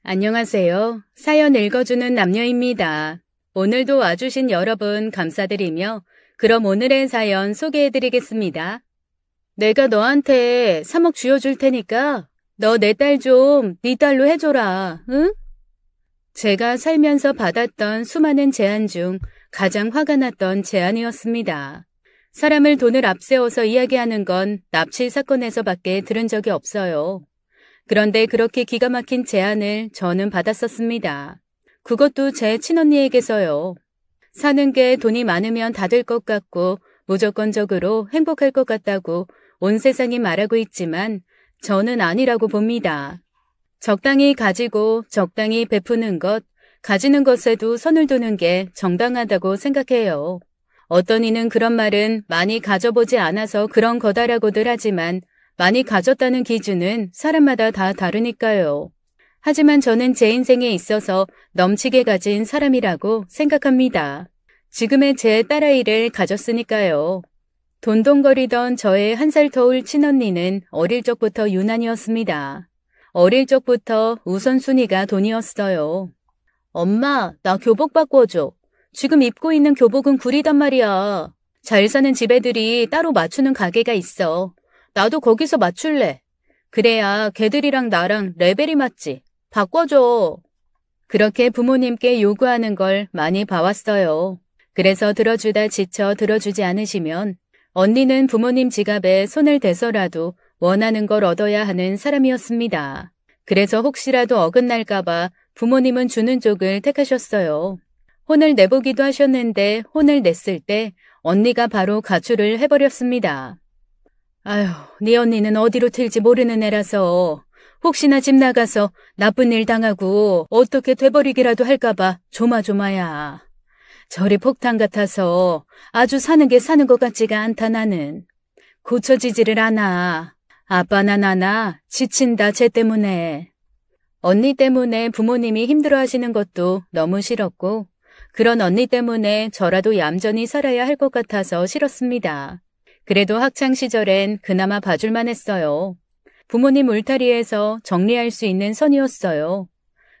안녕하세요. 사연 읽어주는 남녀입니다. 오늘도 와주신 여러분 감사드리며 그럼 오늘의 사연 소개해드리겠습니다. 내가 너한테 3억 쥐어줄 테니까 너 내 딸 좀 네 딸로 해줘라, 응? 제가 살면서 받았던 수많은 제안 중 가장 화가 났던 제안이었습니다. 사람을 돈을 앞세워서 이야기하는 건 납치 사건에서밖에 들은 적이 없어요. 그런데 그렇게 기가 막힌 제안을 저는 받았었습니다. 그것도 제 친언니에게서요. 사는 게 돈이 많으면 다 될 것 같고 무조건적으로 행복할 것 같다고 온 세상이 말하고 있지만 저는 아니라고 봅니다. 적당히 가지고 적당히 베푸는 것, 가지는 것에도 선을 두는 게 정당하다고 생각해요. 어떤 이는 그런 말은 많이 가져보지 않아서 그런 거다라고들 하지만 많이 가졌다는 기준은 사람마다 다 다르니까요. 하지만 저는 제 인생에 있어서 넘치게 가진 사람이라고 생각합니다. 지금의 제 딸아이를 가졌으니까요. 돈돈거리던 저의 1살 터울 친언니는 어릴 적부터 유난이었습니다. 어릴 적부터 우선순위가 돈이었어요. 엄마, 나 교복 바꿔줘. 지금 입고 있는 교복은 구리단 말이야. 잘 사는 집 애들이 따로 맞추는 가게가 있어. 나도 거기서 맞출래. 그래야 걔들이랑 나랑 레벨이 맞지. 바꿔줘. 그렇게 부모님께 요구하는 걸 많이 봐왔어요. 그래서 들어주다 지쳐 들어주지 않으시면 언니는 부모님 지갑에 손을 대서라도 원하는 걸 얻어야 하는 사람이었습니다. 그래서 혹시라도 어긋날까봐 부모님은 주는 쪽을 택하셨어요. 혼을 내보기도 하셨는데 혼을 냈을 때 언니가 바로 가출을 해버렸습니다. 아휴, 네 언니는 어디로 튈지 모르는 애라서 혹시나 집 나가서 나쁜 일 당하고 어떻게 돼버리기라도 할까봐 조마조마야. 저리 폭탄 같아서 아주 사는 게 사는 것 같지가 않다 나는. 고쳐지지를 않아. 아빠나 나나 지친다 쟤 때문에. 언니 때문에 부모님이 힘들어하시는 것도 너무 싫었고 그런 언니 때문에 저라도 얌전히 살아야 할 것 같아서 싫었습니다. 그래도 학창시절엔 그나마 봐줄만 했어요. 부모님 울타리에서 정리할 수 있는 선이었어요.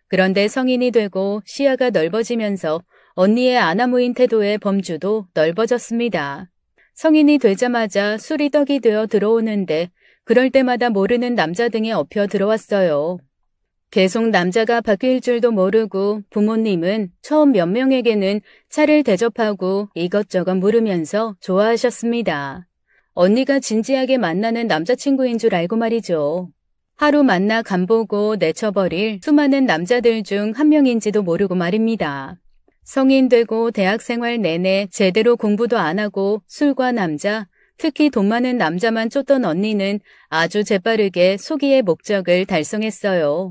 그런데 성인이 되고 시야가 넓어지면서 언니의 아나무인 태도의 범주도 넓어졌습니다. 성인이 되자마자 술이 떡이 되어 들어오는데 그럴 때마다 모르는 남자 등에 엎여 들어왔어요. 계속 남자가 바뀔 줄도 모르고 부모님은 처음 몇 명에게는 차를 대접하고 이것저것 물으면서 좋아하셨습니다. 언니가 진지하게 만나는 남자친구인 줄 알고 말이죠. 하루 만나 간보고 내쳐버릴 수많은 남자들 중 한 명인지도 모르고 말입니다. 성인 되고 대학생활 내내 제대로 공부도 안 하고 술과 남자, 특히 돈 많은 남자만 쫓던 언니는 아주 재빠르게 소기의 목적을 달성했어요.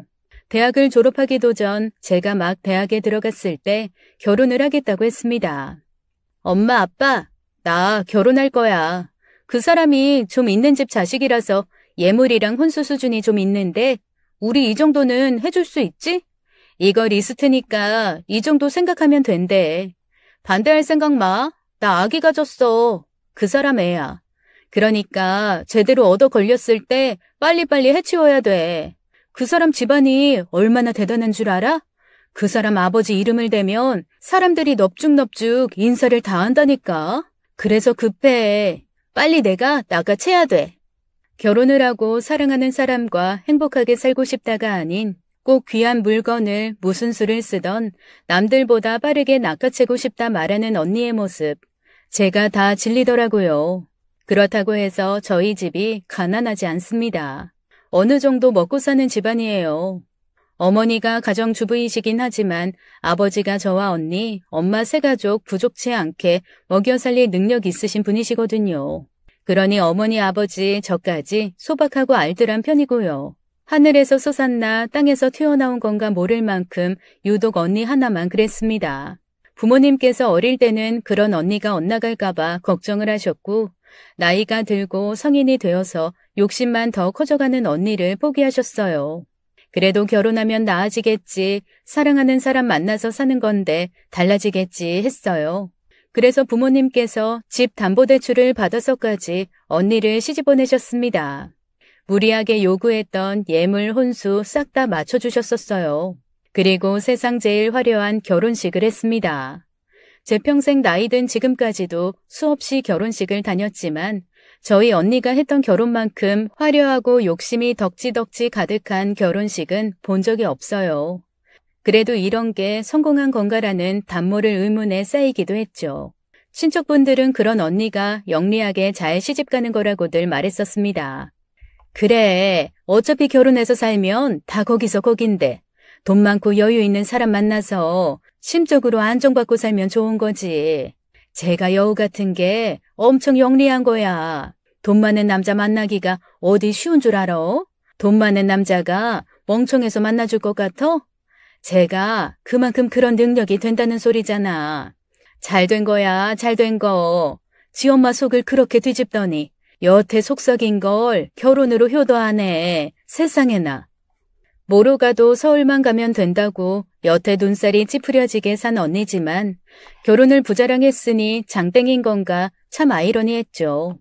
대학을 졸업하기도 전 제가 막 대학에 들어갔을 때 결혼을 하겠다고 했습니다. 엄마, 아빠, 나 결혼할 거야. 그 사람이 좀 있는 집 자식이라서 예물이랑 혼수 수준이 좀 있는데 우리 이 정도는 해줄 수 있지? 이거 리스트니까 이 정도 생각하면 된대. 반대할 생각 마. 나 아기 가졌어. 그 사람 애야. 그러니까 제대로 얻어 걸렸을 때 빨리빨리 해치워야 돼. 그 사람 집안이 얼마나 대단한 줄 알아? 그 사람 아버지 이름을 대면 사람들이 넙죽넙죽 인사를 다 한다니까. 그래서 급해. 빨리 내가 나가채야 돼. 결혼을 하고 사랑하는 사람과 행복하게 살고 싶다가 아닌 꼭 귀한 물건을 무슨 수를 쓰던 남들보다 빠르게 낚아채고 싶다 말하는 언니의 모습. 제가 다 질리더라고요. 그렇다고 해서 저희 집이 가난하지 않습니다. 어느 정도 먹고 사는 집안이에요. 어머니가 가정주부이시긴 하지만 아버지가 저와 언니, 엄마 세 가족 부족치 않게 먹여 살릴 능력 있으신 분이시거든요. 그러니 어머니, 아버지, 저까지 소박하고 알뜰한 편이고요. 하늘에서 솟았나 땅에서 튀어나온 건가 모를 만큼 유독 언니 하나만 그랬습니다. 부모님께서 어릴 때는 그런 언니가 엇나갈까봐 걱정을 하셨고 나이가 들고 성인이 되어서 욕심만 더 커져가는 언니를 포기하셨어요. 그래도 결혼하면 나아지겠지, 사랑하는 사람 만나서 사는 건데 달라지겠지 했어요. 그래서 부모님께서 집 담보대출을 받아서까지 언니를 시집보내셨습니다. 무리하게 요구했던 예물 혼수 싹 다 맞춰주셨었어요. 그리고 세상 제일 화려한 결혼식을 했습니다. 제 평생 나이 든 지금까지도 수없이 결혼식을 다녔지만 저희 언니가 했던 결혼만큼 화려하고 욕심이 덕지덕지 가득한 결혼식은 본 적이 없어요. 그래도 이런 게 성공한 건가라는 단모를 의문에 쌓이기도 했죠. 친척분들은 그런 언니가 영리하게 잘 시집가는 거라고들 말했었습니다. 그래, 어차피 결혼해서 살면 다 거기서 거긴데 돈 많고 여유 있는 사람 만나서 심적으로 안정받고 살면 좋은 거지. 제가 여우 같은 게 엄청 영리한 거야. 돈 많은 남자 만나기가 어디 쉬운 줄 알아? 돈 많은 남자가 멍청해서 만나줄 것 같아? 제가 그만큼 그런 능력이 된다는 소리잖아. 잘 된 거야, 잘 된 거. 지 엄마 속을 그렇게 뒤집더니 여태 속썩인 걸 결혼으로 효도하네. 세상에나. 뭐로 가도 서울만 가면 된다고 여태 눈살이 찌푸려지게 산 언니지만 결혼을 부자랑했으니 장땡인 건가 참 아이러니했죠.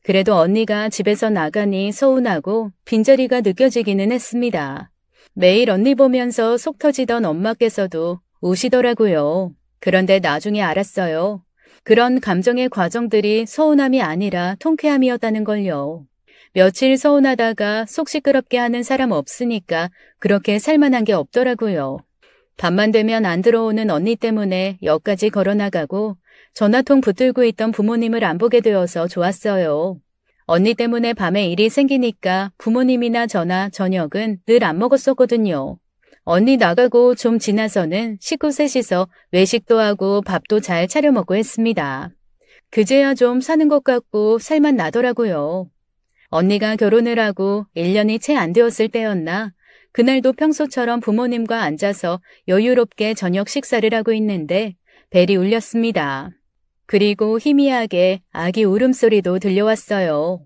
그래도 언니가 집에서 나가니 서운하고 빈자리가 느껴지기는 했습니다. 매일 언니 보면서 속 터지던 엄마께서도 우시더라고요. 그런데 나중에 알았어요. 그런 감정의 과정들이 서운함이 아니라 통쾌함이었다는 걸요. 며칠 서운하다가 속 시끄럽게 하는 사람 없으니까 그렇게 살만한 게 없더라고요. 밤만 되면 안 들어오는 언니 때문에 역까지 걸어나가고 전화통 붙들고 있던 부모님을 안 보게 되어서 좋았어요. 언니 때문에 밤에 일이 생기니까 부모님이나 저나 저녁은 늘 안 먹었었거든요. 언니 나가고 좀 지나서는 식구 셋이서 외식도 하고 밥도 잘 차려 먹고 했습니다. 그제야 좀 사는 것 같고 살만 나더라고요. 언니가 결혼을 하고 1년이 채 안 되었을 때였나 그날도 평소처럼 부모님과 앉아서 여유롭게 저녁 식사를 하고 있는데 벨이 울렸습니다. 그리고 희미하게 아기 울음소리도 들려왔어요.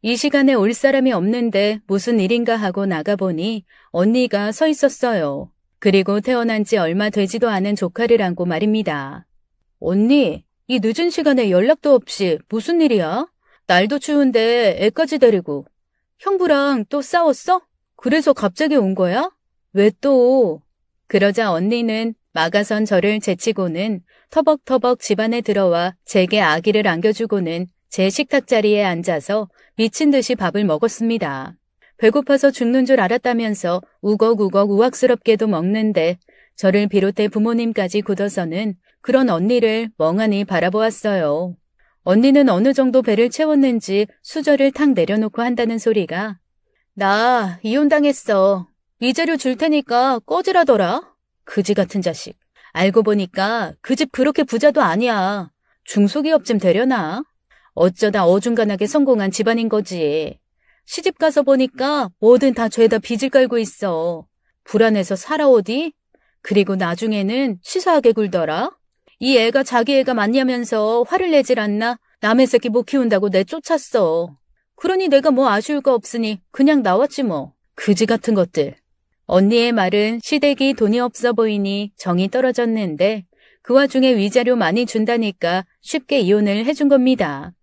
이 시간에 올 사람이 없는데 무슨 일인가 하고 나가보니 언니가 서 있었어요. 그리고 태어난 지 얼마 되지도 않은 조카를 안고 말입니다. 언니, 이 늦은 시간에 연락도 없이 무슨 일이야? 날도 추운데 애까지 데리고. 형부랑 또 싸웠어? 그래서 갑자기 온 거야? 왜 또? 그러자 언니는 막아선 저를 제치고는 터벅터벅 집 안에 들어와 제게 아기를 안겨주고는 제 식탁 자리에 앉아서 미친 듯이 밥을 먹었습니다. 배고파서 죽는 줄 알았다면서 우걱우걱 우악스럽게도 먹는데 저를 비롯해 부모님까지 굳어서는 그런 언니를 멍하니 바라보았어요. 언니는 어느 정도 배를 채웠는지 수저를 탁 내려놓고 한다는 소리가 나 이혼당했어. 위자료 줄 테니까 꺼지라더라. 그지 같은 자식. 알고 보니까 그 집 그렇게 부자도 아니야. 중소기업쯤 되려나? 어쩌다 어중간하게 성공한 집안인 거지. 시집 가서 보니까 뭐든 다 죄다 빚을 깔고 있어. 불안해서 살아 어디? 그리고 나중에는 치사하게 굴더라. 이 애가 자기 애가 맞냐면서 화를 내질 않나? 남의 새끼 못 키운다고 내쫓았어. 그러니 내가 뭐 아쉬울 거 없으니 그냥 나왔지 뭐. 그지 같은 것들. 언니의 말은 시댁이 돈이 없어 보이니 정이 떨어졌는데 그 와중에 위자료 많이 준다니까 쉽게 이혼을 해준 겁니다.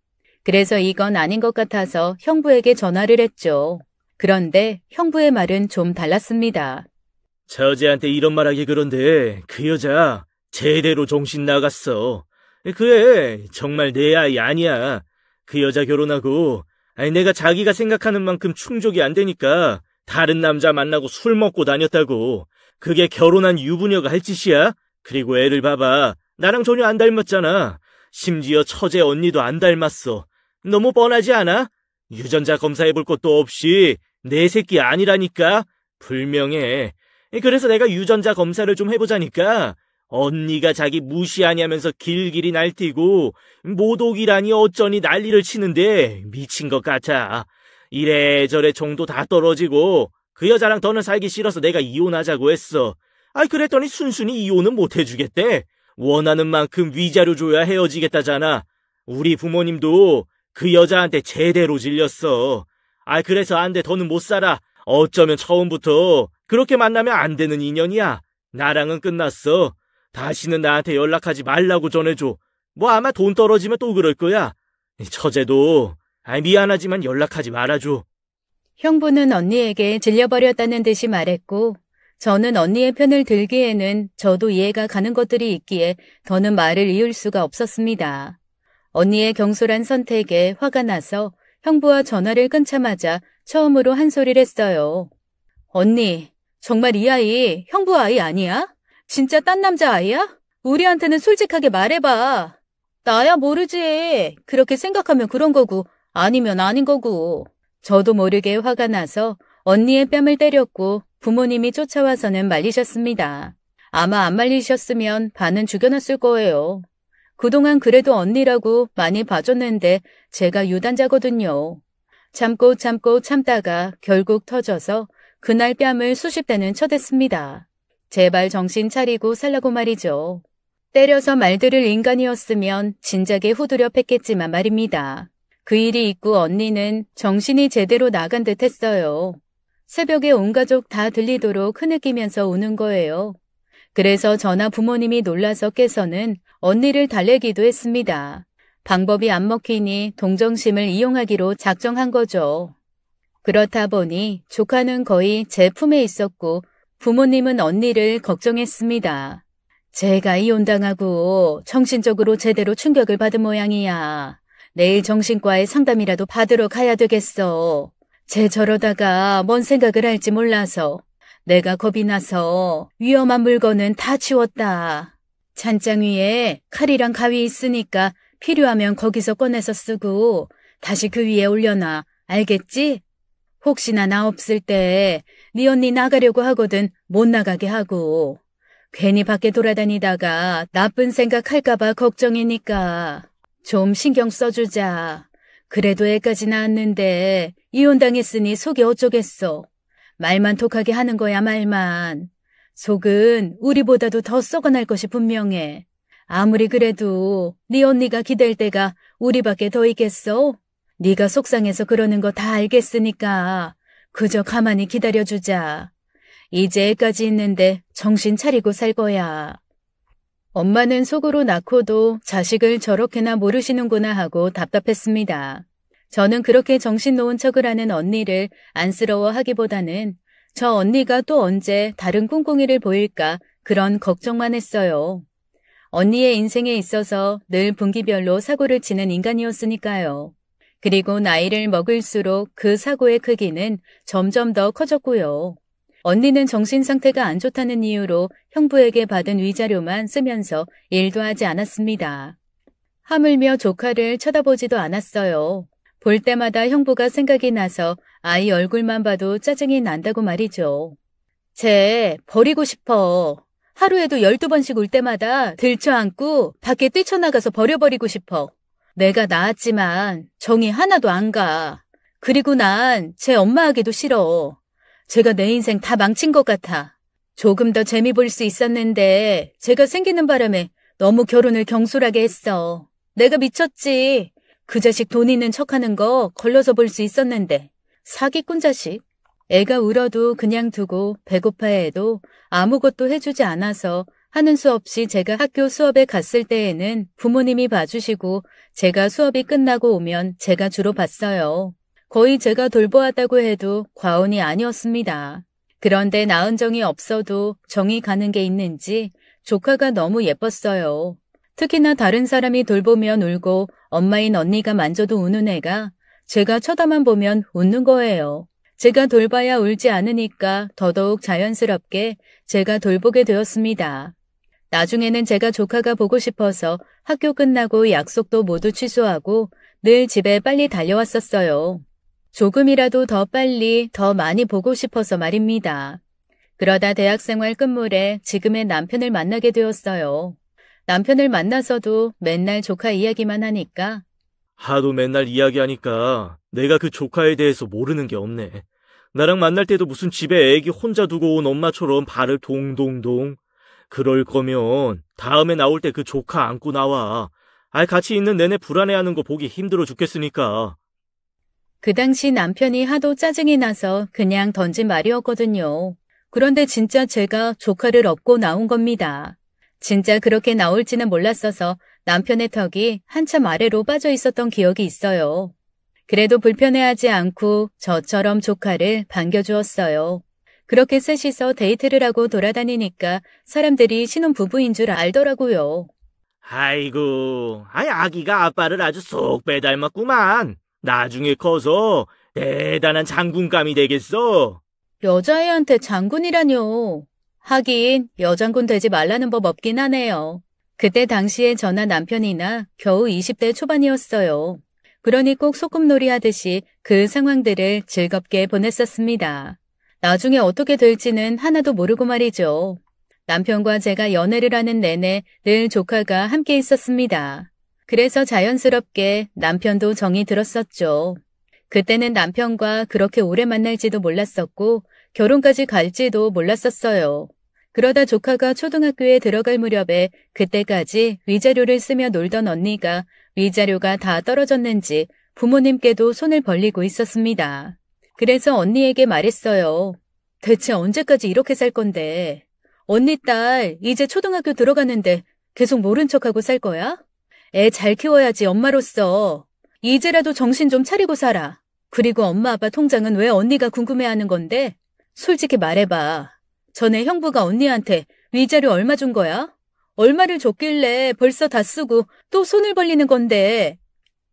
그래서 이건 아닌 것 같아서 형부에게 전화를 했죠. 그런데 형부의 말은 좀 달랐습니다. 처제한테 이런 말하기 그런데 그 여자 제대로 정신 나갔어. 그 애 정말 내 아이 아니야. 그 여자 결혼하고 내가 자기가 생각하는 만큼 충족이 안 되니까 다른 남자 만나고 술 먹고 다녔다고. 그게 결혼한 유부녀가 할 짓이야? 그리고 애를 봐봐. 나랑 전혀 안 닮았잖아. 심지어 처제 언니도 안 닮았어. 너무 뻔하지 않아? 유전자 검사해볼 것도 없이 내 새끼 아니라니까? 불명예. 그래서 내가 유전자 검사를 좀 해보자니까 언니가 자기 무시하냐면서 길길이 날뛰고 모독이라니 어쩌니 난리를 치는데 미친 것 같아. 이래저래 정도 다 떨어지고 그 여자랑 더는 살기 싫어서 내가 이혼하자고 했어. 그랬더니 순순히 이혼은 못 해주겠대. 원하는 만큼 위자료 줘야 헤어지겠다잖아. 우리 부모님도 그 여자한테 제대로 질렸어. 그래서 안 돼, 더는 못 살아. 어쩌면 처음부터 그렇게 만나면 안 되는 인연이야. 나랑은 끝났어. 다시는 나한테 연락하지 말라고 전해줘. 뭐 아마 돈 떨어지면 또 그럴 거야. 처제도 미안하지만 연락하지 말아줘. 형부는 언니에게 질려버렸다는 듯이 말했고 저는 언니의 편을 들기에는 저도 이해가 가는 것들이 있기에 더는 말을 이을 수가 없었습니다. 언니의 경솔한 선택에 화가 나서 형부와 전화를 끊자마자 처음으로 한 소리를 했어요. 언니, 정말 이 아이 형부 아이 아니야? 진짜 딴 남자 아이야? 우리한테는 솔직하게 말해봐. 나야 모르지. 그렇게 생각하면 그런 거고 아니면 아닌 거고. 저도 모르게 화가 나서 언니의 뺨을 때렸고 부모님이 쫓아와서는 말리셨습니다. 아마 안 말리셨으면 반은 죽여놨을 거예요. 그동안 그래도 언니라고 많이 봐줬는데 제가 유단자거든요. 참고 참다가 결국 터져서 그날 뺨을 수십 대는 쳐댔습니다. 제발 정신 차리고 살라고 말이죠. 때려서 말들을 인간이었으면 진작에 후두려 팼겠지만 말입니다. 그 일이 있고 언니는 정신이 제대로 나간 듯 했어요. 새벽에 온 가족 다 들리도록 흐느끼면서 우는 거예요. 그래서 저나 부모님이 놀라서 깨서는 언니를 달래기도 했습니다. 방법이 안 먹히니 동정심을 이용하기로 작정한 거죠. 그렇다 보니 조카는 거의 제 품에 있었고 부모님은 언니를 걱정했습니다. 제가 이혼당하고 정신적으로 제대로 충격을 받은 모양이야. 내일 정신과에 상담이라도 받으러 가야 되겠어. 쟤 저러다가 뭔 생각을 할지 몰라서 내가 겁이 나서 위험한 물건은 다 치웠다. 찬장 위에 칼이랑 가위 있으니까 필요하면 거기서 꺼내서 쓰고 다시 그 위에 올려놔. 알겠지? 혹시나 나 없을 때 네 언니 나가려고 하거든 못 나가게 하고. 괜히 밖에 돌아다니다가 나쁜 생각할까 봐 걱정이니까 좀 신경 써주자. 그래도 애까지 낳았는데 이혼당했으니 속이 어쩌겠어. 말만 독하게 하는 거야 말만. 속은 우리보다도 더 썩어날 것이 분명해. 아무리 그래도 네 언니가 기댈 때가 우리밖에 더 있겠어? 네가 속상해서 그러는 거 다 알겠으니까 그저 가만히 기다려주자. 이제 애까지 있는데 정신 차리고 살 거야. 엄마는 속으로 낳고도 자식을 저렇게나 모르시는구나 하고 답답했습니다. 저는 그렇게 정신 놓은 척을 하는 언니를 안쓰러워하기보다는 저 언니가 또 언제 다른 꿍꿍이를 보일까 그런 걱정만 했어요. 언니의 인생에 있어서 늘 분기별로 사고를 치는 인간이었으니까요. 그리고 나이를 먹을수록 그 사고의 크기는 점점 더 커졌고요. 언니는 정신 상태가 안 좋다는 이유로 형부에게 받은 위자료만 쓰면서 일도 하지 않았습니다. 하물며 조카를 쳐다보지도 않았어요. 볼 때마다 형부가 생각이 나서 아이 얼굴만 봐도 짜증이 난다고 말이죠. 쟤 버리고 싶어. 하루에도 12번씩 울 때마다 들쳐안고 밖에 뛰쳐나가서 버려버리고 싶어. 내가 낳았지만 정이 하나도 안 가. 그리고 난 제 엄마하기도 싫어. 제가 내 인생 다 망친 것 같아. 조금 더 재미 볼 수 있었는데 제가 생기는 바람에 너무 결혼을 경솔하게 했어. 내가 미쳤지. 그 자식 돈 있는 척하는 거 걸러서 볼 수 있었는데. 사기꾼 자식. 애가 울어도 그냥 두고 배고파해도 아무것도 해주지 않아서 하는 수 없이 제가 학교 수업에 갔을 때에는 부모님이 봐주시고 제가 수업이 끝나고 오면 제가 주로 봤어요. 거의 제가 돌보았다고 해도 과언이 아니었습니다. 그런데 낳은 정이 없어도 정이 가는 게 있는지 조카가 너무 예뻤어요. 특히나 다른 사람이 돌보면 울고 엄마인 언니가 만져도 우는 애가 제가 쳐다만 보면 웃는 거예요. 제가 돌봐야 울지 않으니까 더더욱 자연스럽게 제가 돌보게 되었습니다. 나중에는 제가 조카가 보고 싶어서 학교 끝나고 약속도 모두 취소하고 늘 집에 빨리 달려왔었어요. 조금이라도 더 빨리 더 많이 보고 싶어서 말입니다. 그러다 대학생활 끝물에 지금의 남편을 만나게 되었어요. 남편을 만나서도 맨날 조카 이야기만 하니까 하도 맨날 이야기하니까 내가 그 조카에 대해서 모르는 게 없네. 나랑 만날 때도 무슨 집에 애기 혼자 두고 온 엄마처럼 발을 동동동. 그럴 거면 다음에 나올 때 그 조카 안고 나와. 같이 있는 내내 불안해하는 거 보기 힘들어 죽겠으니까. 그 당시 남편이 하도 짜증이 나서 그냥 던진 말이었거든요. 그런데 진짜 제가 조카를 업고 나온 겁니다. 진짜 그렇게 나올지는 몰랐어서 남편의 턱이 한참 아래로 빠져 있었던 기억이 있어요. 그래도 불편해하지 않고 저처럼 조카를 반겨주었어요. 그렇게 셋이서 데이트를 하고 돌아다니니까 사람들이 신혼부부인 줄 알더라고요. 아이고, 아기가 아빠를 아주 쏙 빼닮았구만. 나중에 커서 대단한 장군감이 되겠어. 여자애한테 장군이라뇨. 하긴 여장군 되지 말라는 법 없긴 하네요. 그때 당시에 저나 남편이나 겨우 20대 초반이었어요. 그러니 꼭 소꿉놀이 하듯이 그 상황들을 즐겁게 보냈었습니다. 나중에 어떻게 될지는 하나도 모르고 말이죠. 남편과 제가 연애를 하는 내내 늘 조카가 함께 있었습니다. 그래서 자연스럽게 남편도 정이 들었었죠. 그때는 남편과 그렇게 오래 만날지도 몰랐었고 결혼까지 갈지도 몰랐었어요. 그러다 조카가 초등학교에 들어갈 무렵에 그때까지 위자료를 쓰며 놀던 언니가 위자료가 다 떨어졌는지 부모님께도 손을 벌리고 있었습니다. 그래서 언니에게 말했어요. 대체 언제까지 이렇게 살 건데? 언니 딸 이제 초등학교 들어가는데 계속 모른 척하고 살 거야? 애 잘 키워야지 엄마로서. 이제라도 정신 좀 차리고 살아. 그리고 엄마 아빠 통장은 왜 언니가 궁금해하는 건데? 솔직히 말해봐. 전에 형부가 언니한테 위자료 얼마 준 거야? 얼마를 줬길래 벌써 다 쓰고 또 손을 벌리는 건데.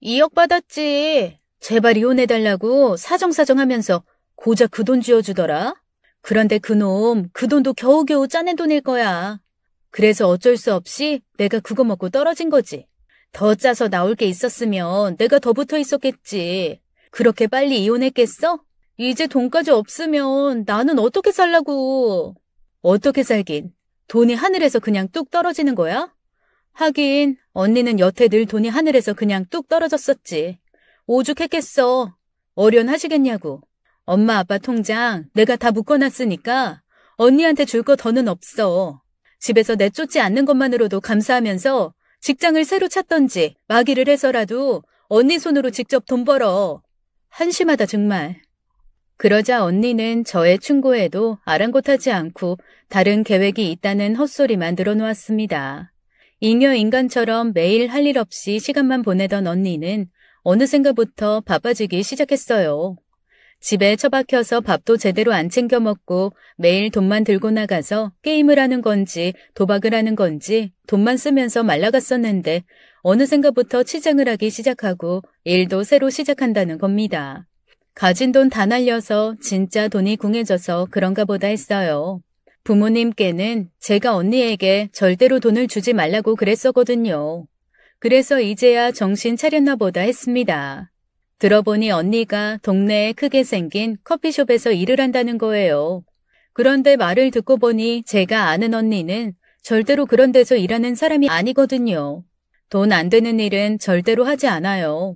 2억 받았지. 제발 이혼해달라고 사정사정하면서 고작 그 돈 쥐어주더라. 그런데 그놈 그 돈도 겨우겨우 짜낸 돈일 거야. 그래서 어쩔 수 없이 내가 그거 먹고 떨어진 거지. 더 짜서 나올 게 있었으면 내가 더 붙어 있었겠지. 그렇게 빨리 이혼했겠어? 이제 돈까지 없으면 나는 어떻게 살라고. 어떻게 살긴. 돈이 하늘에서 그냥 뚝 떨어지는 거야? 하긴 언니는 여태 늘 돈이 하늘에서 그냥 뚝 떨어졌었지. 오죽했겠어. 어련하시겠냐고. 엄마 아빠 통장 내가 다 묶어놨으니까 언니한테 줄 거 더는 없어. 집에서 내쫓지 않는 것만으로도 감사하면서 직장을 새로 찾던지 마기를 해서라도 언니 손으로 직접 돈 벌어. 한심하다 정말. 그러자 언니는 저의 충고에도 아랑곳하지 않고 다른 계획이 있다는 헛소리만 늘어놓았습니다. 잉여인간처럼 매일 할 일 없이 시간만 보내던 언니는 어느샌가부터 바빠지기 시작했어요. 집에 처박혀서 밥도 제대로 안 챙겨 먹고 매일 돈만 들고 나가서 게임을 하는 건지 도박을 하는 건지 돈만 쓰면서 말라갔었는데 어느샌가부터 치장을 하기 시작하고 일도 새로 시작한다는 겁니다. 가진 돈 다 날려서 진짜 돈이 궁해져서 그런가 보다 했어요. 부모님께는 제가 언니에게 절대로 돈을 주지 말라고 그랬었거든요. 그래서 이제야 정신 차렸나 보다 했습니다. 들어보니 언니가 동네에 크게 생긴 커피숍에서 일을 한다는 거예요. 그런데 말을 듣고 보니 제가 아는 언니는 절대로 그런 데서 일하는 사람이 아니거든요. 돈 안 되는 일은 절대로 하지 않아요.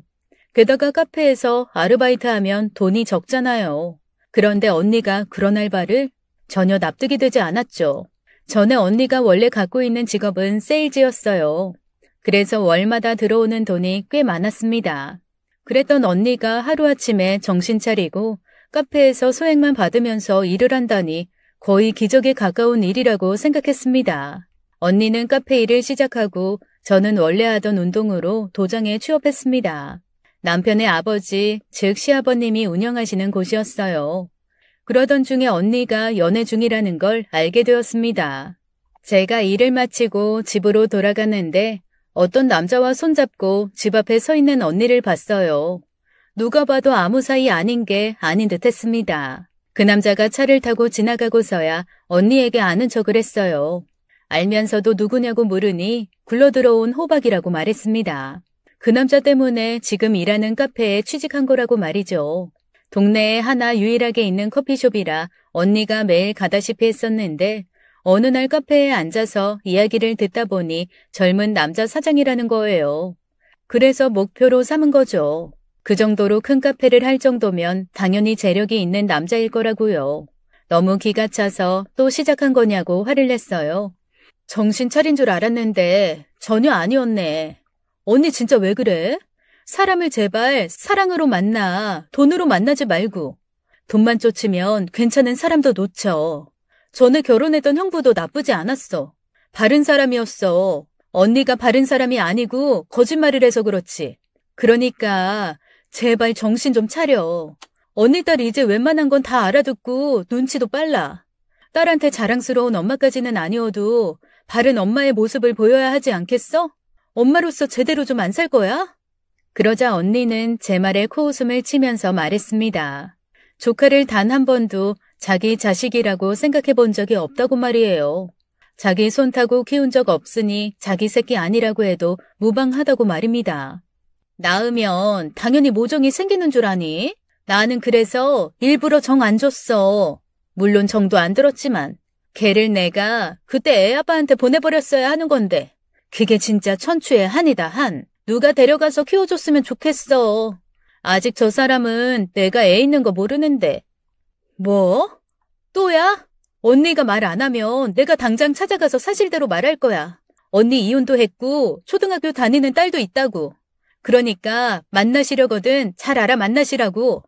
게다가 카페에서 아르바이트하면 돈이 적잖아요. 그런데 언니가 그런 알바를 전혀 납득이 되지 않았죠. 전에 언니가 원래 갖고 있는 직업은 세일즈였어요. 그래서 월마다 들어오는 돈이 꽤 많았습니다. 그랬던 언니가 하루아침에 정신 차리고 카페에서 소액만 받으면서 일을 한다니 거의 기적에 가까운 일이라고 생각했습니다. 언니는 카페 일을 시작하고 저는 원래 하던 운동으로 도장에 취업했습니다. 남편의 아버지, 즉 시아버님이 운영하시는 곳이었어요. 그러던 중에 언니가 연애 중이라는 걸 알게 되었습니다. 제가 일을 마치고 집으로 돌아가는데 어떤 남자와 손잡고 집 앞에 서 있는 언니를 봤어요. 누가 봐도 아무 사이 아닌 게 아닌 듯 했습니다. 그 남자가 차를 타고 지나가고서야 언니에게 아는 척을 했어요. 알면서도 누구냐고 물으니 굴러들어온 호박이라고 말했습니다. 그 남자 때문에 지금 일하는 카페에 취직한 거라고 말이죠. 동네에 하나 유일하게 있는 커피숍이라 언니가 매일 가다시피 했었는데 어느 날 카페에 앉아서 이야기를 듣다 보니 젊은 남자 사장이라는 거예요. 그래서 목표로 삼은 거죠. 그 정도로 큰 카페를 할 정도면 당연히 재력이 있는 남자일 거라고요. 너무 기가 차서 또 시작한 거냐고 화를 냈어요. 정신 차린 줄 알았는데 전혀 아니었네. 언니 진짜 왜 그래? 사람을 제발 사랑으로 만나, 돈으로 만나지 말고. 돈만 쫓으면 괜찮은 사람도 놓쳐. 전에 결혼했던 형부도 나쁘지 않았어. 바른 사람이었어. 언니가 바른 사람이 아니고 거짓말을 해서 그렇지. 그러니까 제발 정신 좀 차려. 언니 딸이 이제 웬만한 건 다 알아듣고 눈치도 빨라. 딸한테 자랑스러운 엄마까지는 아니어도 바른 엄마의 모습을 보여야 하지 않겠어? 엄마로서 제대로 좀 안 살 거야? 그러자 언니는 제 말에 코웃음을 치면서 말했습니다. 조카를 단 한 번도 자기 자식이라고 생각해 본 적이 없다고 말이에요. 자기 손 타고 키운 적 없으니 자기 새끼 아니라고 해도 무방하다고 말입니다. 낳으면 당연히 모정이 생기는 줄 아니? 나는 그래서 일부러 정 안 줬어. 물론 정도 안 들었지만 걔를 내가 그때 애 아빠한테 보내버렸어야 하는 건데 그게 진짜 천추의 한이다 한. 누가 데려가서 키워줬으면 좋겠어. 아직 저 사람은 내가 애 있는 거 모르는데. 뭐? 또야? 언니가 말 안 하면 내가 당장 찾아가서 사실대로 말할 거야. 언니 이혼도 했고 초등학교 다니는 딸도 있다고. 그러니까 만나시려거든 잘 알아 만나시라고.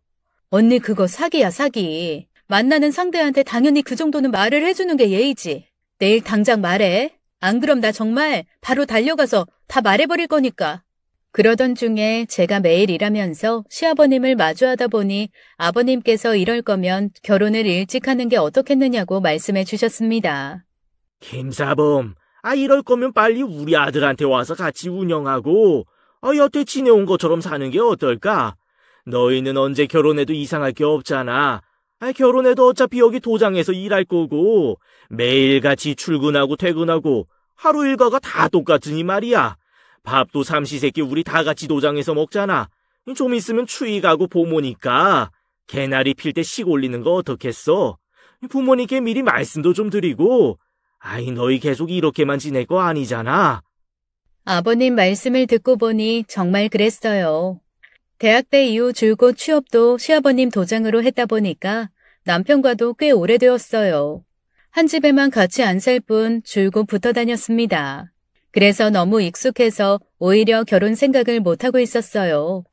언니 그거 사기야 사기. 만나는 상대한테 당연히 그 정도는 말을 해주는 게 예의지. 내일 당장 말해. 안 그럼 나 정말 바로 달려가서 다 말해버릴 거니까. 그러던 중에 제가 매일 일하면서 시아버님을 마주하다 보니 아버님께서 이럴 거면 결혼을 일찍 하는 게 어떻겠느냐고 말씀해 주셨습니다. 김사범, 이럴 거면 빨리 우리 아들한테 와서 같이 운영하고 여태 지내온 것처럼 사는 게 어떨까? 너희는 언제 결혼해도 이상할 게 없잖아. 결혼해도 어차피 여기 도장에서 일할 거고 매일같이 출근하고 퇴근하고 하루 일과가 다 똑같으니 말이야. 밥도 삼시세끼 우리 다 같이 도장에서 먹잖아. 좀 있으면 추위 가고 봄오니까 개나리 필 때 식 올리는 거 어떻겠어? 부모님께 미리 말씀도 좀 드리고 너희 계속 이렇게만 지낼 거 아니잖아. 아버님 말씀을 듣고 보니 정말 그랬어요. 대학 때 이후 줄곧 취업도 시아버님 도장으로 했다 보니까 남편과도 꽤 오래되었어요. 한 집에만 같이 안 살 뿐 줄곧 붙어 다녔습니다. 그래서 너무 익숙해서 오히려 결혼 생각을 못하고 있었어요.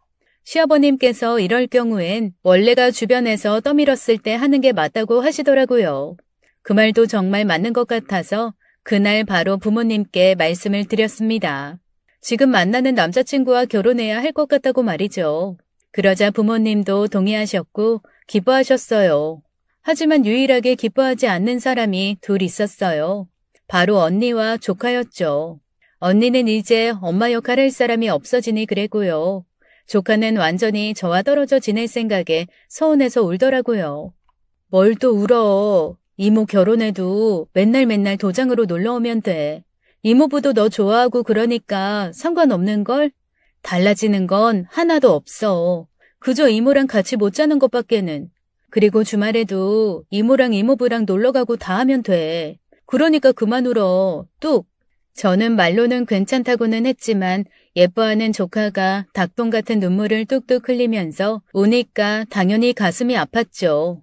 시아버님께서 이럴 경우엔 원래가 주변에서 떠밀었을 때 하는 게 맞다고 하시더라고요. 그 말도 정말 맞는 것 같아서 그날 바로 부모님께 말씀을 드렸습니다. 지금 만나는 남자친구와 결혼해야 할 것 같다고 말이죠. 그러자 부모님도 동의하셨고 기뻐하셨어요. 하지만 유일하게 기뻐하지 않는 사람이 둘 있었어요. 바로 언니와 조카였죠. 언니는 이제 엄마 역할 할 사람이 없어지니 그랬고요. 조카는 완전히 저와 떨어져 지낼 생각에 서운해서 울더라고요. 뭘 또 울어. 이모 결혼해도 맨날 도장으로 놀러 오면 돼. 이모부도 너 좋아하고 그러니까 상관없는걸? 달라지는 건 하나도 없어. 그저 이모랑 같이 못 자는 것밖에는. 그리고 주말에도 이모랑 이모부랑 놀러가고 다 하면 돼. 그러니까 그만 울어. 뚝. 저는 말로는 괜찮다고는 했지만 예뻐하는 조카가 닭똥 같은 눈물을 뚝뚝 흘리면서 우니까 당연히 가슴이 아팠죠.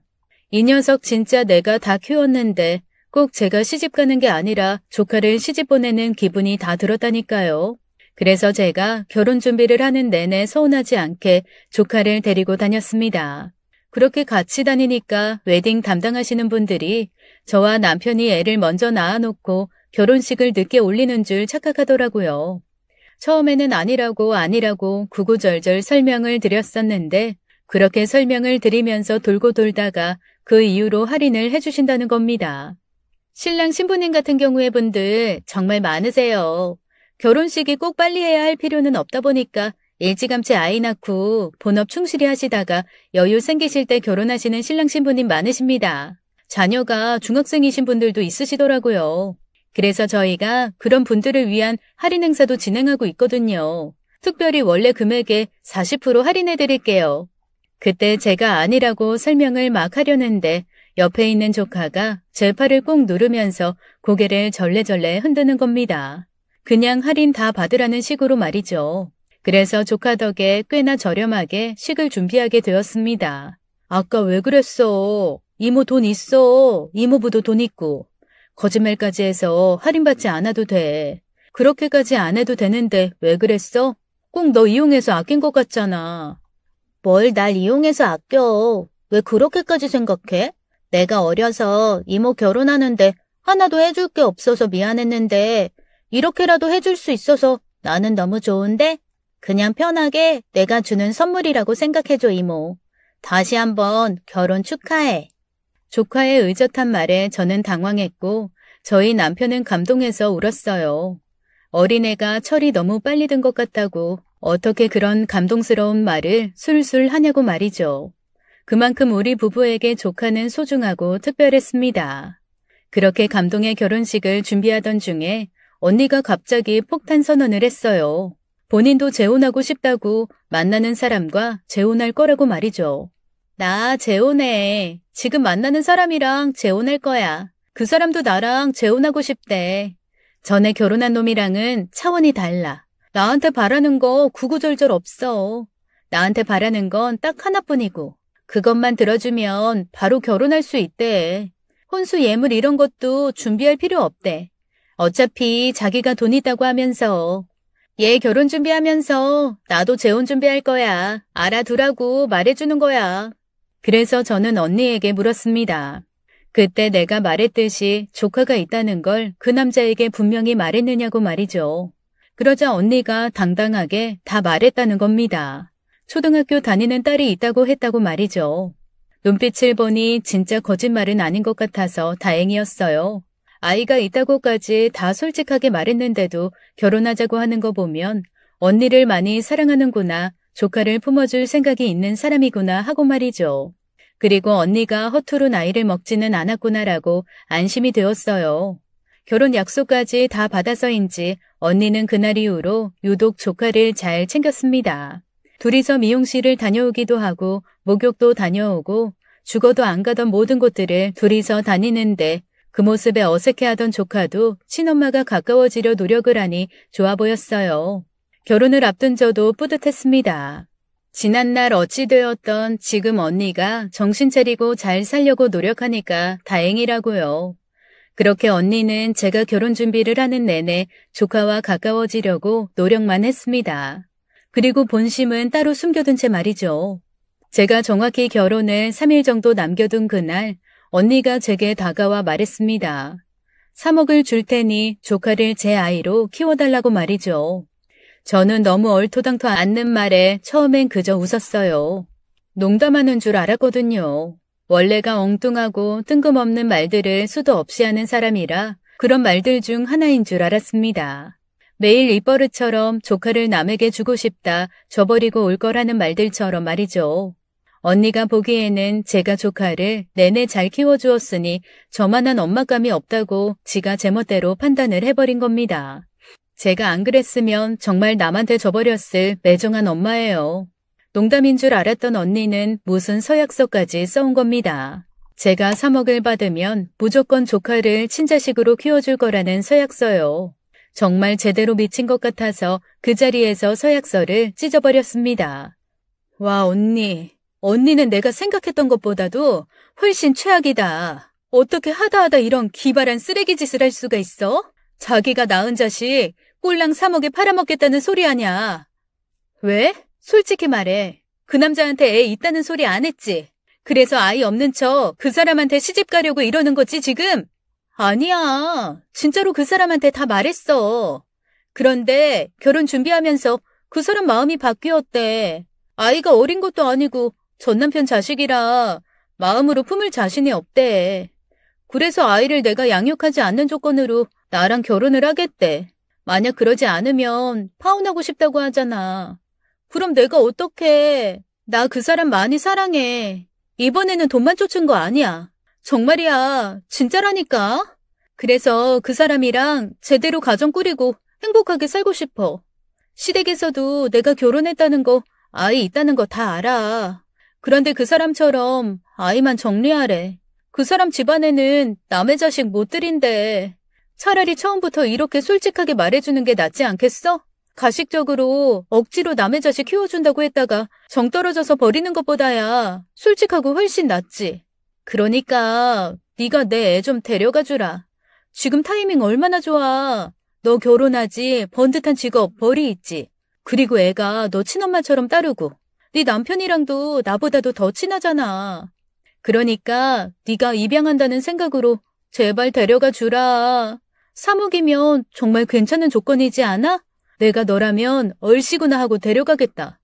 이 녀석 진짜 내가 다 키웠는데 꼭 제가 시집 가는 게 아니라 조카를 시집 보내는 기분이 다 들었다니까요. 그래서 제가 결혼 준비를 하는 내내 서운하지 않게 조카를 데리고 다녔습니다. 그렇게 같이 다니니까 웨딩 담당하시는 분들이 저와 남편이 애를 먼저 낳아놓고 결혼식을 늦게 올리는 줄 착각하더라고요. 처음에는 아니라고 구구절절 설명을 드렸었는데 그렇게 설명을 드리면서 돌고 돌다가 그 이후로 할인을 해주신다는 겁니다. 신랑 신부님 같은 경우에 분들 정말 많으세요. 결혼식이 꼭 빨리 해야 할 필요는 없다 보니까 일찌감치 아이 낳고 본업 충실히 하시다가 여유 생기실 때 결혼하시는 신랑 신부님 많으십니다. 자녀가 중학생이신 분들도 있으시더라고요. 그래서 저희가 그런 분들을 위한 할인 행사도 진행하고 있거든요. 특별히 원래 금액에 40% 할인해 드릴게요. 그때 제가 아니라고 설명을 막 하려는데 옆에 있는 조카가 제 팔을 꼭 누르면서 고개를 절레절레 흔드는 겁니다. 그냥 할인 다 받으라는 식으로 말이죠. 그래서 조카 덕에 꽤나 저렴하게 식을 준비하게 되었습니다. 아까 왜 그랬어? 이모 돈 있어. 이모부도 돈 있고. 거짓말까지 해서 할인받지 않아도 돼. 그렇게까지 안 해도 되는데 왜 그랬어? 꼭 너 이용해서 아낀 것 같잖아. 뭘 날 이용해서 아껴. 왜 그렇게까지 생각해? 내가 어려서 이모 결혼하는데 하나도 해줄 게 없어서 미안했는데 이렇게라도 해줄 수 있어서 나는 너무 좋은데? 그냥 편하게 내가 주는 선물이라고 생각해줘, 이모. 다시 한번 결혼 축하해. 조카의 의젓한 말에 저는 당황했고 저희 남편은 감동해서 울었어요. 어린애가 철이 너무 빨리 든 것 같다고 어떻게 그런 감동스러운 말을 술술 하냐고 말이죠. 그만큼 우리 부부에게 조카는 소중하고 특별했습니다. 그렇게 감동의 결혼식을 준비하던 중에 언니가 갑자기 폭탄 선언을 했어요. 본인도 재혼하고 싶다고 만나는 사람과 재혼할 거라고 말이죠. 나 재혼해. 지금 만나는 사람이랑 재혼할 거야. 그 사람도 나랑 재혼하고 싶대. 전에 결혼한 놈이랑은 차원이 달라. 나한테 바라는 거 구구절절 없어. 나한테 바라는 건 딱 하나뿐이고 그것만 들어주면 바로 결혼할 수 있대. 혼수 예물 이런 것도 준비할 필요 없대. 어차피 자기가 돈 있다고 하면서 얘 결혼 준비하면서 나도 재혼 준비할 거야. 알아두라고 말해주는 거야. 그래서 저는 언니에게 물었습니다. 그때 내가 말했듯이 조카가 있다는 걸 그 남자에게 분명히 말했느냐고 말이죠. 그러자 언니가 당당하게 다 말했다는 겁니다. 초등학교 다니는 딸이 있다고 했다고 말이죠. 눈빛을 보니 진짜 거짓말은 아닌 것 같아서 다행이었어요. 아이가 있다고까지 다 솔직하게 말했는데도 결혼하자고 하는 거 보면 언니를 많이 사랑하는구나, 조카를 품어줄 생각이 있는 사람이구나 하고 말이죠. 그리고 언니가 허투루 나이를 먹지는 않았구나라고 안심이 되었어요. 결혼 약속까지 다 받아서인지 언니는 그날 이후로 유독 조카를 잘 챙겼습니다. 둘이서 미용실을 다녀오기도 하고 목욕도 다녀오고 죽어도 안 가던 모든 곳들을 둘이서 다니는데 그 모습에 어색해하던 조카도 친엄마가 가까워지려 노력을 하니 좋아 보였어요. 결혼을 앞둔 저도 뿌듯했습니다. 지난날 어찌 되었던 지금 언니가 정신 차리고 잘 살려고 노력하니까 다행이라고요. 그렇게 언니는 제가 결혼 준비를 하는 내내 조카와 가까워지려고 노력만 했습니다. 그리고 본심은 따로 숨겨둔 채 말이죠. 제가 정확히 결혼을 3일 정도 남겨둔 그날 언니가 제게 다가와 말했습니다. 3억을 줄 테니 조카를 제 아이로 키워달라고 말이죠. 저는 너무 얼토당토 않는 말에 처음엔 그저 웃었어요. 농담하는 줄 알았거든요. 원래가 엉뚱하고 뜬금없는 말들을 수도 없이 하는 사람이라 그런 말들 중 하나인 줄 알았습니다. 매일 입버릇처럼 조카를 남에게 주고 싶다, 줘버리고 올 거라는 말들처럼 말이죠. 언니가 보기에는 제가 조카를 내내 잘 키워주었으니 저만한 엄마감이 없다고 지가 제멋대로 판단을 해버린 겁니다. 제가 안 그랬으면 정말 남한테 줘버렸을 매정한 엄마예요. 농담인 줄 알았던 언니는 무슨 서약서까지 써온 겁니다. 제가 3억을 받으면 무조건 조카를 친자식으로 키워줄 거라는 서약서요. 정말 제대로 미친 것 같아서 그 자리에서 서약서를 찢어버렸습니다. 와, 언니는 내가 생각했던 것보다도 훨씬 최악이다. 어떻게 하다 이런 기발한 쓰레기 짓을 할 수가 있어? 자기가 낳은 자식 꼴랑 3억에 팔아먹겠다는 소리 아냐. 왜? 솔직히 말해. 그 남자한테 애 있다는 소리 안 했지? 그래서 아이 없는 척 그 사람한테 시집 가려고 이러는 거지 지금? 아니야. 진짜로 그 사람한테 다 말했어. 그런데 결혼 준비하면서 그 사람 마음이 바뀌었대. 아이가 어린 것도 아니고 전남편 자식이라 마음으로 품을 자신이 없대. 그래서 아이를 내가 양육하지 않는 조건으로 나랑 결혼을 하겠대. 만약 그러지 않으면 파혼하고 싶다고 하잖아. 그럼 내가 어떡해. 나 그 사람 많이 사랑해. 이번에는 돈만 쫓은 거 아니야. 정말이야. 진짜라니까. 그래서 그 사람이랑 제대로 가정 꾸리고 행복하게 살고 싶어. 시댁에서도 내가 결혼했다는 거, 아이 있다는 거 다 알아. 그런데 그 사람처럼 아이만 정리하래. 그 사람 집안에는 남의 자식 못 들인대. 차라리 처음부터 이렇게 솔직하게 말해주는 게 낫지 않겠어? 가식적으로 억지로 남의 자식 키워준다고 했다가 정 떨어져서 버리는 것보다야 솔직하고 훨씬 낫지. 그러니까 네가 내 애 좀 데려가 주라. 지금 타이밍 얼마나 좋아. 너 결혼하지, 번듯한 직업, 벌이 있지. 그리고 애가 너 친엄마처럼 따르고 네 남편이랑도 나보다도 더 친하잖아. 그러니까 네가 입양한다는 생각으로 제발 데려가 주라. 3억이면 정말 괜찮은 조건이지 않아? 내가 너라면 얼씨구나 하고 데려가겠다.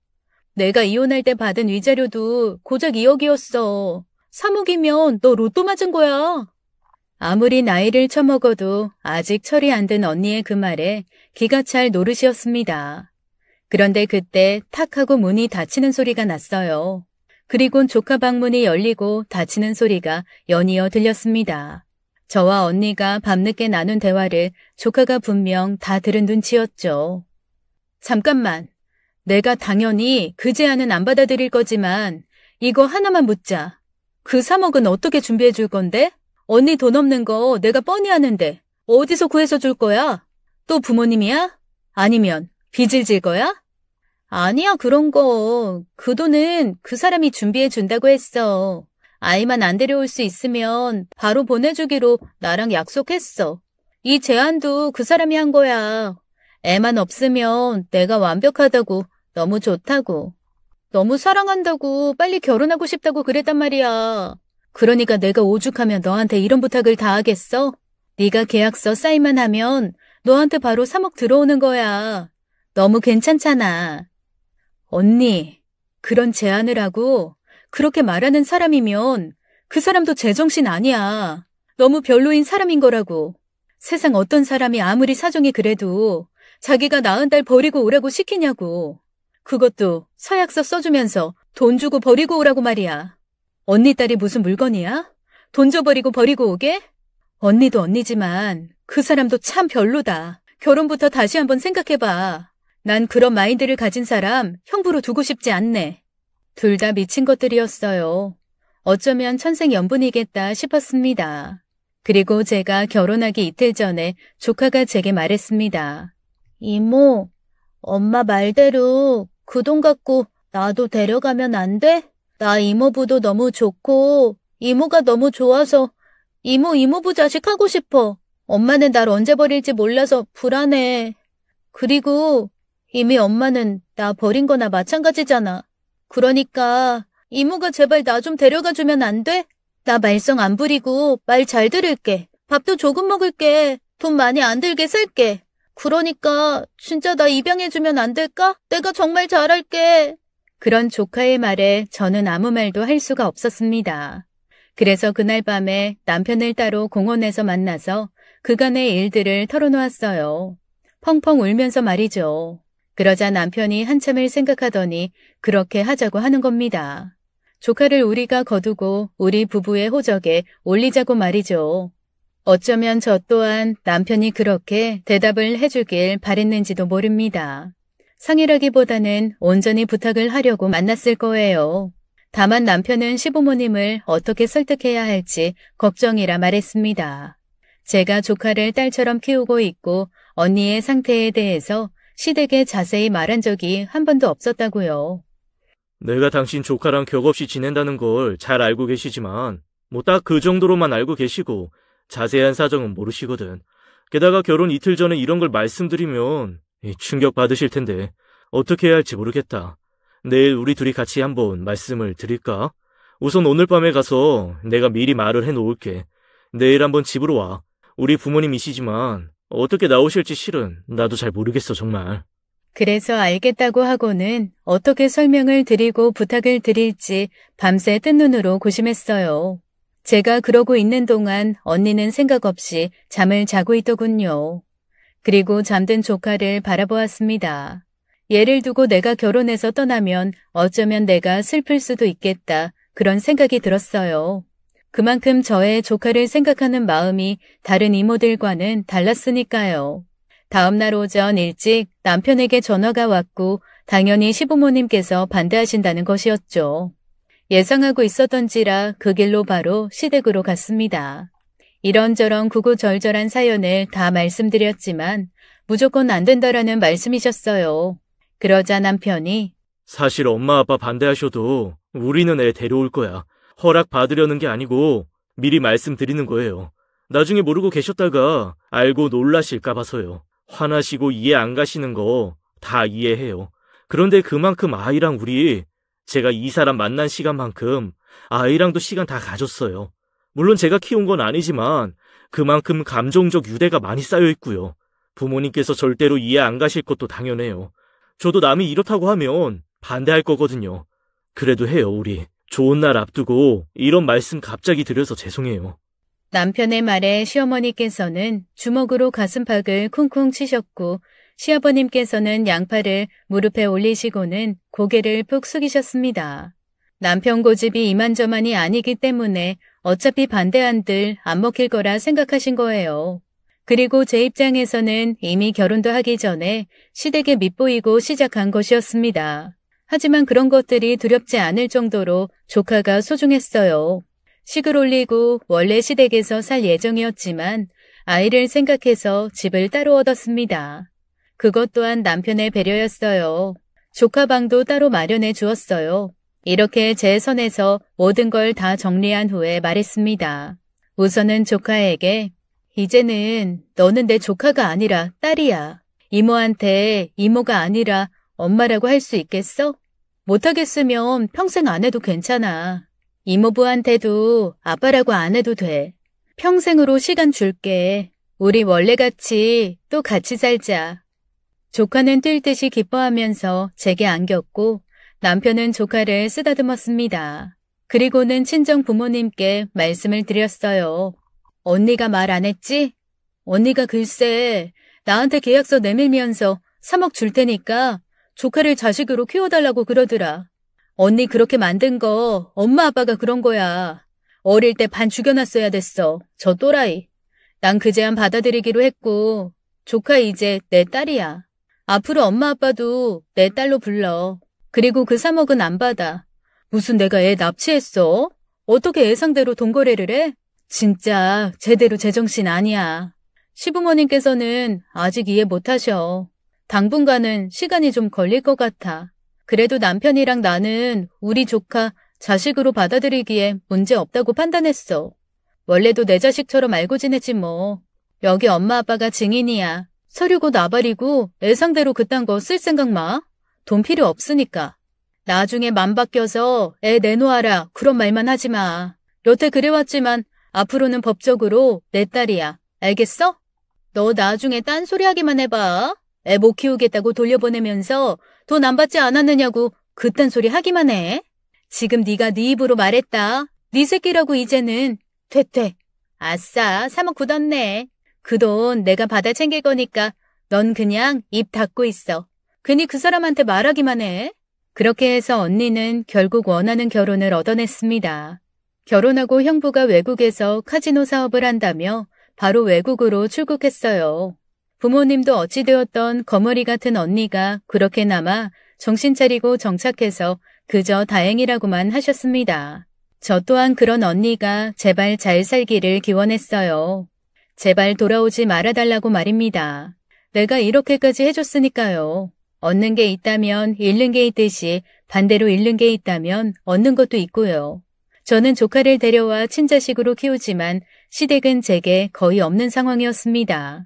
내가 이혼할 때 받은 위자료도 고작 2억이었어. 3억이면 너 로또 맞은 거야. 아무리 나이를 처먹어도 아직 철이 안 든 언니의 그 말에 기가 찰 노릇이었습니다. 그런데 그때 탁 하고 문이 닫히는 소리가 났어요. 그리곤 조카 방문이 열리고 닫히는 소리가 연이어 들렸습니다. 저와 언니가 밤늦게 나눈 대화를 조카가 분명 다 들은 눈치였죠. 잠깐만. 내가 당연히 그 제안은 안 받아들일 거지만 이거 하나만 묻자. 그 3억은 어떻게 준비해 줄 건데? 언니 돈 없는 거 내가 뻔히 아는데 어디서 구해서 줄 거야? 또 부모님이야? 아니면 빚을 질 거야? 아니야, 그런 거. 그 돈은 그 사람이 준비해 준다고 했어. 아이만 안 데려올 수 있으면 바로 보내주기로 나랑 약속했어. 이 제안도 그 사람이 한 거야. 애만 없으면 내가 완벽하다고, 너무 좋다고. 너무 사랑한다고, 빨리 결혼하고 싶다고 그랬단 말이야. 그러니까 내가 오죽하면 너한테 이런 부탁을 다 하겠어? 네가 계약서 사인만 하면 너한테 바로 3억 들어오는 거야. 너무 괜찮잖아. 언니, 그런 제안을 하고 그렇게 말하는 사람이면 그 사람도 제정신 아니야. 너무 별로인 사람인 거라고. 세상 어떤 사람이 아무리 사정이 그래도 자기가 낳은 딸 버리고 오라고 시키냐고. 그것도 서약서 써주면서 돈 주고 버리고 오라고 말이야. 언니 딸이 무슨 물건이야? 돈 줘버리고 버리고 오게? 언니도 언니지만 그 사람도 참 별로다. 결혼부터 다시 한번 생각해봐. 난 그런 마인드를 가진 사람 형부로 두고 싶지 않네. 둘 다 미친 것들이었어요. 어쩌면 천생연분이겠다 싶었습니다. 그리고 제가 결혼하기 이틀 전에 조카가 제게 말했습니다. 이모, 엄마 말대로 그 돈 갖고 나도 데려가면 안 돼? 나 이모부도 너무 좋고 이모가 너무 좋아서 이모부 자식 하고 싶어. 엄마는 날 언제 버릴지 몰라서 불안해. 그리고 이미 엄마는 나 버린 거나 마찬가지잖아. 그러니까 이모가 제발 나 좀 데려가 주면 안 돼? 나 말썽 안 부리고 말 잘 들을게. 밥도 조금 먹을게. 돈 많이 안 들게 쓸게. 그러니까 진짜 나 입양해주면 안 될까? 내가 정말 잘할게. 그런 조카의 말에 저는 아무 말도 할 수가 없었습니다. 그래서 그날 밤에 남편을 따로 공원에서 만나서 그간의 일들을 털어놓았어요. 펑펑 울면서 말이죠. 그러자 남편이 한참을 생각하더니 그렇게 하자고 하는 겁니다. 조카를 우리가 거두고 우리 부부의 호적에 올리자고 말이죠. 어쩌면 저 또한 남편이 그렇게 대답을 해주길 바랬는지도 모릅니다. 상의라기보다는 온전히 부탁을 하려고 만났을 거예요. 다만 남편은 시부모님을 어떻게 설득해야 할지 걱정이라 말했습니다. 제가 조카를 딸처럼 키우고 있고 언니의 상태에 대해서 시댁에 자세히 말한 적이 한 번도 없었다고요. 내가 당신 조카랑 격없이 지낸다는 걸 잘 알고 계시지만 뭐 딱 그 정도로만 알고 계시고 자세한 사정은 모르시거든. 게다가 결혼 이틀 전에 이런 걸 말씀드리면 충격 받으실 텐데 어떻게 해야 할지 모르겠다. 내일 우리 둘이 같이 한번 말씀을 드릴까? 우선 오늘 밤에 가서 내가 미리 말을 해놓을게. 내일 한번 집으로 와. 우리 부모님이시지만 어떻게 나오실지 실은 나도 잘 모르겠어 정말. 그래서 알겠다고 하고는 어떻게 설명을 드리고 부탁을 드릴지 밤새 뜬 눈으로 고심했어요. 제가 그러고 있는 동안 언니는 생각 없이 잠을 자고 있더군요. 그리고 잠든 조카를 바라보았습니다. 얘를 두고 내가 결혼해서 떠나면 어쩌면 내가 슬플 수도 있겠다. 그런 생각이 들었어요. 그만큼 저의 조카를 생각하는 마음이 다른 이모들과는 달랐으니까요. 다음날 오전 일찍 남편에게 전화가 왔고 당연히 시부모님께서 반대하신다는 것이었죠. 예상하고 있었던지라 그 길로 바로 시댁으로 갔습니다. 이런저런 구구절절한 사연을 다 말씀드렸지만 무조건 안 된다라는 말씀이셨어요. 그러자 남편이 사실 엄마 아빠 반대하셔도 우리는 애 데려올 거야. 허락 받으려는 게 아니고 미리 말씀드리는 거예요. 나중에 모르고 계셨다가 알고 놀라실까 봐서요. 화나시고 이해 안 가시는 거 다 이해해요. 그런데 그만큼 아이랑 제가 이 사람 만난 시간만큼 아이랑도 시간 다 가졌어요. 물론 제가 키운 건 아니지만 그만큼 감정적 유대가 많이 쌓여 있고요. 부모님께서 절대로 이해 안 가실 것도 당연해요. 저도 남이 이렇다고 하면 반대할 거거든요. 그래도 해요, 우리. 좋은 날 앞두고 이런 말씀 갑자기 드려서 죄송해요. 남편의 말에 시어머니께서는 주먹으로 가슴팍을 쿵쿵 치셨고 시아버님께서는 양팔을 무릎에 올리시고는 고개를 푹 숙이셨습니다. 남편 고집이 이만저만이 아니기 때문에 어차피 반대한들 안 먹힐 거라 생각하신 거예요. 그리고 제 입장에서는 이미 결혼도 하기 전에 시댁에 밉보이고 시작한 것이었습니다. 하지만 그런 것들이 두렵지 않을 정도로 조카가 소중했어요. 식을 올리고 원래 시댁에서 살 예정이었지만 아이를 생각해서 집을 따로 얻었습니다. 그것 또한 남편의 배려였어요. 조카 방도 따로 마련해 주었어요. 이렇게 제 선에서 모든 걸 다 정리한 후에 말했습니다. 우선은 조카에게 이제는 너는 내 조카가 아니라 딸이야. 이모한테 이모가 아니라 엄마라고 할 수 있겠어? 못하겠으면 평생 안 해도 괜찮아. 이모부한테도 아빠라고 안 해도 돼. 평생으로 시간 줄게. 우리 원래같이 또 같이 살자. 조카는 뛸 듯이 기뻐하면서 제게 안겼고 남편은 조카를 쓰다듬었습니다. 그리고는 친정 부모님께 말씀을 드렸어요. 언니가 말 안 했지? 언니가 글쎄 나한테 계약서 내밀면서 3억 줄 테니까 조카를 자식으로 키워달라고 그러더라. 언니 그렇게 만든 거 엄마 아빠가 그런 거야. 어릴 때 반 죽여놨어야 됐어. 저 또라이. 난 그 제안 받아들이기로 했고 조카 이제 내 딸이야. 앞으로 엄마 아빠도 내 딸로 불러. 그리고 그 3억은 안 받아. 무슨 내가 애 납치했어? 어떻게 애 상대로 돈 거래를 해? 진짜 제대로 제정신 아니야. 시부모님께서는 아직 이해 못하셔. 당분간은 시간이 좀 걸릴 것 같아. 그래도 남편이랑 나는 우리 조카 자식으로 받아들이기에 문제 없다고 판단했어. 원래도 내 자식처럼 알고 지냈지 뭐. 여기 엄마 아빠가 증인이야. 서류고 나발이고 애 상대로 그딴 거 쓸 생각 마. 돈 필요 없으니까. 나중에 맘 바뀌어서 애 내놓아라 그런 말만 하지 마. 여태 그래왔지만 앞으로는 법적으로 내 딸이야. 알겠어? 너 나중에 딴소리 하기만 해봐. 애 못 키우겠다고 돌려보내면서 돈 안 받지 않았느냐고 그딴 소리 하기만 해. 지금 네가 네 입으로 말했다. 네 새끼라고 이제는. 퇴퇴. 아싸 3억 굳었네. 그 돈 내가 받아 챙길 거니까 넌 그냥 입 닫고 있어. 괜히 그 사람한테 말하기만 해. 그렇게 해서 언니는 결국 원하는 결혼을 얻어냈습니다. 결혼하고 형부가 외국에서 카지노 사업을 한다며 바로 외국으로 출국했어요. 부모님도 어찌되었던 거머리 같은 언니가 그렇게나마 정신 차리고 정착해서 그저 다행이라고만 하셨습니다. 저 또한 그런 언니가 제발 잘 살기를 기원했어요. 제발 돌아오지 말아달라고 말입니다. 내가 이렇게까지 해줬으니까요. 얻는 게 있다면 잃는 게 있듯이 반대로 잃는 게 있다면 얻는 것도 있고요. 저는 조카를 데려와 친자식으로 키우지만 시댁은 제게 거의 없는 상황이었습니다.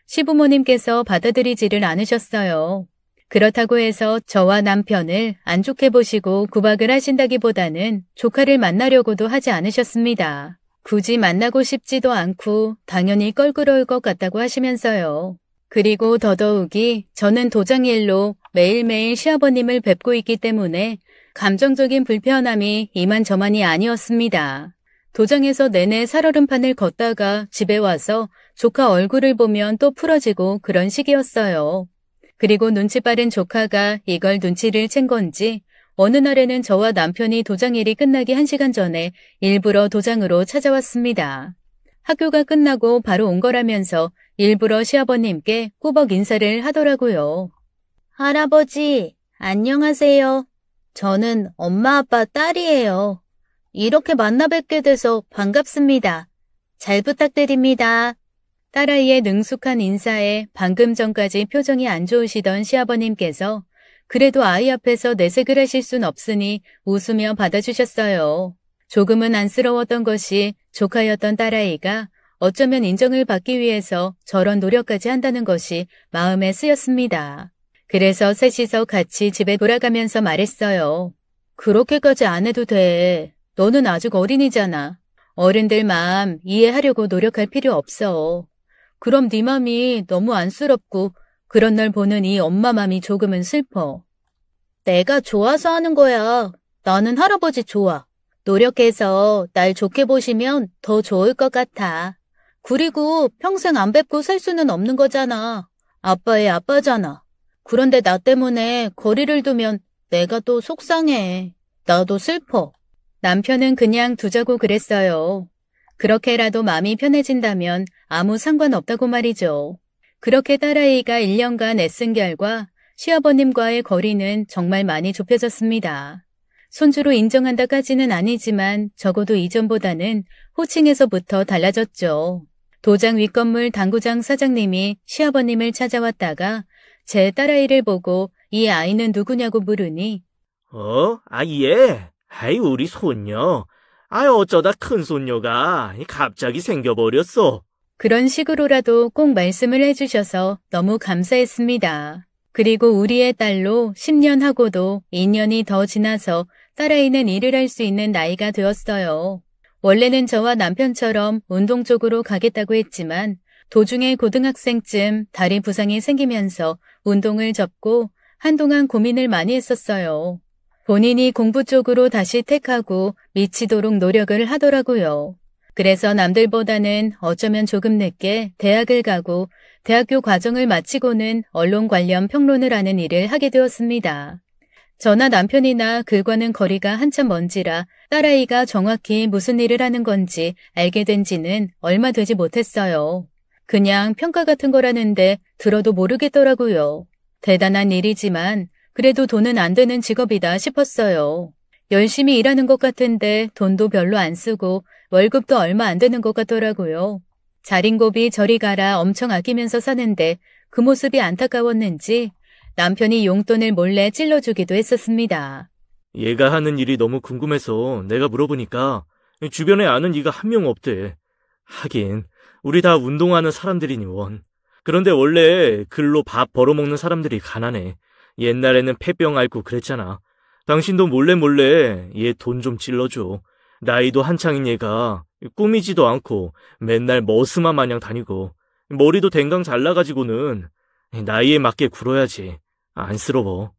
시부모님께서 받아들이지를 않으셨어요. 그렇다고 해서 저와 남편을 안 좋게 보시고 구박을 하신다기보다는 조카를 만나려고도 하지 않으셨습니다. 굳이 만나고 싶지도 않고 당연히 껄끄러울 것 같다고 하시면서요. 그리고 더더욱이 저는 도장일로 매일매일 시아버님을 뵙고 있기 때문에 감정적인 불편함이 이만저만이 아니었습니다. 도장에서 내내 살얼음판을 걷다가 집에 와서 조카 얼굴을 보면 또 풀어지고 그런 식이었어요. 그리고 눈치 빠른 조카가 이걸 눈치를 챈 건지 어느 날에는 저와 남편이 도장일이 끝나기 1시간 전에 일부러 도장으로 찾아왔습니다. 학교가 끝나고 바로 온 거라면서 일부러 시아버님께 꾸벅 인사를 하더라고요. 할아버지, 안녕하세요. 저는 엄마 아빠 딸이에요. 이렇게 만나 뵙게 돼서 반갑습니다. 잘 부탁드립니다. 딸아이의 능숙한 인사에 방금 전까지 표정이 안 좋으시던 시아버님께서 그래도 아이 앞에서 내색을 하실 순 없으니 웃으며 받아주셨어요. 조금은 안쓰러웠던 것이 조카였던 딸아이가 어쩌면 인정을 받기 위해서 저런 노력까지 한다는 것이 마음에 쓰였습니다. 그래서 셋이서 같이 집에 돌아가면서 말했어요. 그렇게까지 안 해도 돼. 너는 아직 어린이잖아. 어른들 마음 이해하려고 노력할 필요 없어. 그럼 네 맘이 너무 안쓰럽고 그런 널 보는 이 엄마 맘이 조금은 슬퍼. 내가 좋아서 하는 거야. 나는 할아버지 좋아. 노력해서 날 좋게 보시면 더 좋을 것 같아. 그리고 평생 안 뵙고 살 수는 없는 거잖아. 아빠의 아빠잖아. 그런데 나 때문에 거리를 두면 내가 또 속상해. 나도 슬퍼. 남편은 그냥 두자고 그랬어요. 그렇게라도 마음이 편해진다면 아무 상관없다고 말이죠. 그렇게 딸아이가 1년간 애쓴 결과 시아버님과의 거리는 정말 많이 좁혀졌습니다. 손주로 인정한다까지는 아니지만 적어도 이전보다는 호칭에서부터 달라졌죠. 도장 윗건물 당구장 사장님이 시아버님을 찾아왔다가 제 딸아이를 보고 이 아이는 누구냐고 물으니 얘? 우리 손녀. 어쩌다 큰 손녀가 갑자기 생겨버렸어. 그런 식으로라도 꼭 말씀을 해주셔서 너무 감사했습니다. 그리고 우리의 딸로 10년 하고도 2년이 더 지나서 딸아이는 일을 할 수 있는 나이가 되었어요. 원래는 저와 남편처럼 운동 쪽으로 가겠다고 했지만 도중에 고등학생쯤 다리 부상이 생기면서 운동을 접고 한동안 고민을 많이 했었어요. 본인이 공부 쪽으로 다시 택하고 미치도록 노력을 하더라고요. 그래서 남들보다는 어쩌면 조금 늦게 대학을 가고 대학교 과정을 마치고는 언론 관련 평론을 하는 일을 하게 되었습니다. 저나 남편이나 글과는 거리가 한참 먼지라 딸아이가 정확히 무슨 일을 하는 건지 알게 된 지는 얼마 되지 못했어요. 그냥 평가 같은 거라는데 들어도 모르겠더라고요. 대단한 일이지만 그래도 돈은 안 되는 직업이다 싶었어요. 열심히 일하는 것 같은데 돈도 별로 안 쓰고 월급도 얼마 안 되는 것 같더라고요. 자린고비 저리 가라 엄청 아끼면서 사는데 그 모습이 안타까웠는지 남편이 용돈을 몰래 찔러주기도 했었습니다. 얘가 하는 일이 너무 궁금해서 내가 물어보니까 주변에 아는 이가 한 명 없대. 하긴 우리 다 운동하는 사람들이니 원. 그런데 원래 글로 밥 벌어먹는 사람들이 가난해. 옛날에는 폐병 앓고 그랬잖아. 당신도 몰래 얘 돈 좀 찔러줘. 나이도 한창인 얘가 꾸미지도 않고 맨날 머스마 마냥 다니고 머리도 댕강 잘라가지고는 나이에 맞게 굴어야지. 안쓰러워.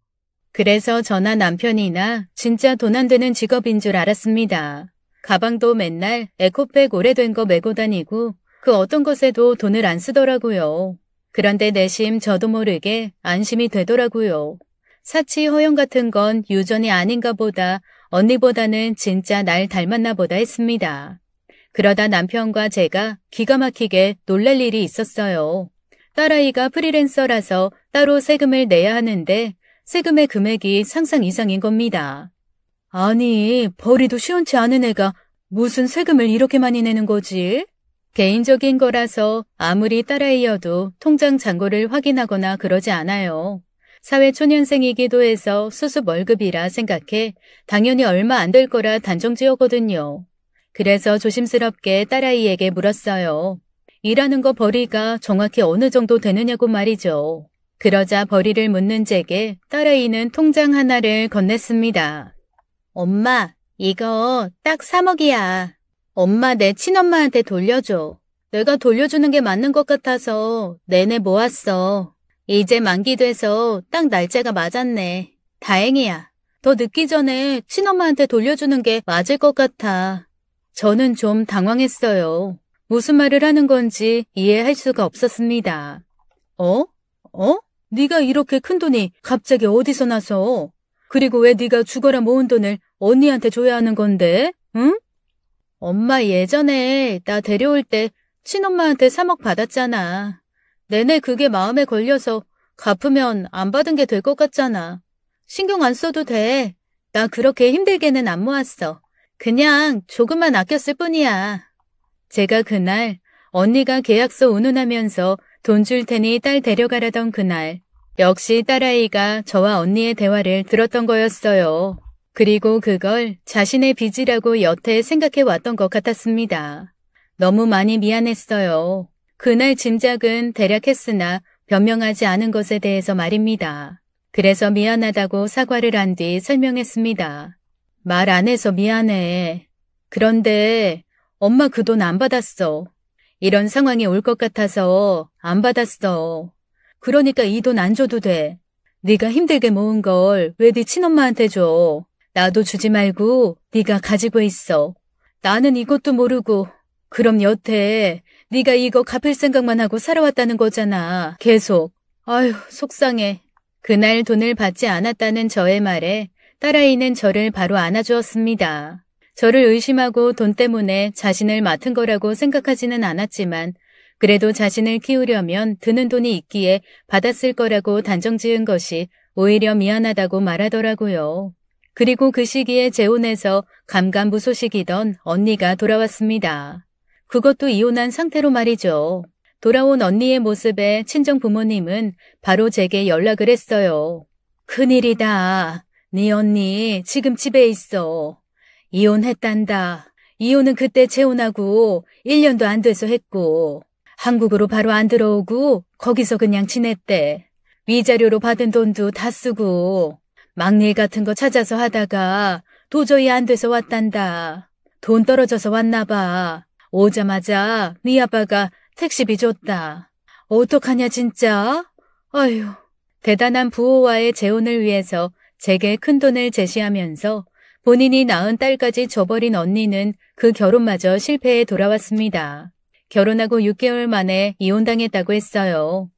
그래서 저나 남편이나 진짜 돈 안 되는 직업인 줄 알았습니다. 가방도 맨날 에코백 오래된 거 메고 다니고 그 어떤 것에도 돈을 안 쓰더라고요. 그런데 내심 저도 모르게 안심이 되더라고요. 사치 허용 같은 건 유전이 아닌가 보다 언니보다는 진짜 날 닮았나 보다 했습니다. 그러다 남편과 제가 기가 막히게 놀랄 일이 있었어요. 딸아이가 프리랜서라서 따로 세금을 내야 하는데 세금의 금액이 상상 이상인 겁니다. 아니, 벌이도 시원치 않은 애가 무슨 세금을 이렇게 많이 내는 거지? 개인적인 거라서 아무리 딸아이여도 통장 잔고를 확인하거나 그러지 않아요. 사회초년생이기도 해서 수습 월급이라 생각해 당연히 얼마 안 될 거라 단정지었거든요. 그래서 조심스럽게 딸아이에게 물었어요. 일하는 거 벌이가 정확히 어느 정도 되느냐고 말이죠. 그러자 벌이를 묻는 제게 딸아이는 통장 하나를 건넸습니다. 엄마, 이거 딱 3억이야. 엄마 내 친엄마한테 돌려줘. 내가 돌려주는 게 맞는 것 같아서 내내 모았어. 이제 만기 돼서 딱 날짜가 맞았네. 다행이야. 더 늦기 전에 친엄마한테 돌려주는 게 맞을 것 같아. 저는 좀 당황했어요. 무슨 말을 하는 건지 이해할 수가 없었습니다. 네가 이렇게 큰 돈이 갑자기 어디서 나서? 그리고 왜 네가 죽어라 모은 돈을 언니한테 줘야 하는 건데? 응? 엄마 예전에 나 데려올 때 친엄마한테 3억 받았잖아. 내내 그게 마음에 걸려서 갚으면 안 받은 게 될 것 같잖아. 신경 안 써도 돼. 나 그렇게 힘들게는 안 모았어. 그냥 조금만 아꼈을 뿐이야. 제가 그날 언니가 계약서 운운하면서 돈 줄 테니 딸 데려가라던 그날 역시 딸아이가 저와 언니의 대화를 들었던 거였어요. 그리고 그걸 자신의 빚이라고 여태 생각해 왔던 것 같았습니다. 너무 많이 미안했어요. 그날 짐작은 대략 했으나 변명하지 않은 것에 대해서 말입니다. 그래서 미안하다고 사과를 한 뒤 설명했습니다. 말 안 해서 미안해. 그런데 엄마 그 돈 안 받았어. 이런 상황이 올 것 같아서 안 받았어. 그러니까 이 돈 안 줘도 돼. 네가 힘들게 모은 걸 왜 네 친엄마한테 줘? 나도 주지 말고 네가 가지고 있어. 나는 이것도 모르고 그럼 여태 네가 이거 갚을 생각만 하고 살아왔다는 거잖아. 계속. 아휴, 속상해. 그날 돈을 받지 않았다는 저의 말에 딸아이는 저를 바로 안아주었습니다. 저를 의심하고 돈 때문에 자신을 맡은 거라고 생각하지는 않았지만 그래도 자신을 키우려면 드는 돈이 있기에 받았을 거라고 단정지은 것이 오히려 미안하다고 말하더라고요. 그리고 그 시기에 재혼해서 감감무소식이던 언니가 돌아왔습니다. 그것도 이혼한 상태로 말이죠. 돌아온 언니의 모습에 친정 부모님은 바로 제게 연락을 했어요. 큰일이다. 네 언니 지금 집에 있어. 이혼했단다. 이혼은 그때 재혼하고 1년도 안 돼서 했고 한국으로 바로 안 들어오고 거기서 그냥 지냈대. 위자료로 받은 돈도 다 쓰고 막일 같은 거 찾아서 하다가 도저히 안 돼서 왔단다. 돈 떨어져서 왔나 봐. 오자마자 네 아빠가 택시비 줬다. 어떡하냐 진짜? 아휴. 대단한 부호와의 재혼을 위해서 제게 큰돈을 제시하면서 본인이 낳은 딸까지 줘버린 언니는 그 결혼마저 실패해 돌아왔습니다. 결혼하고 6개월 만에 이혼당했다고 했어요.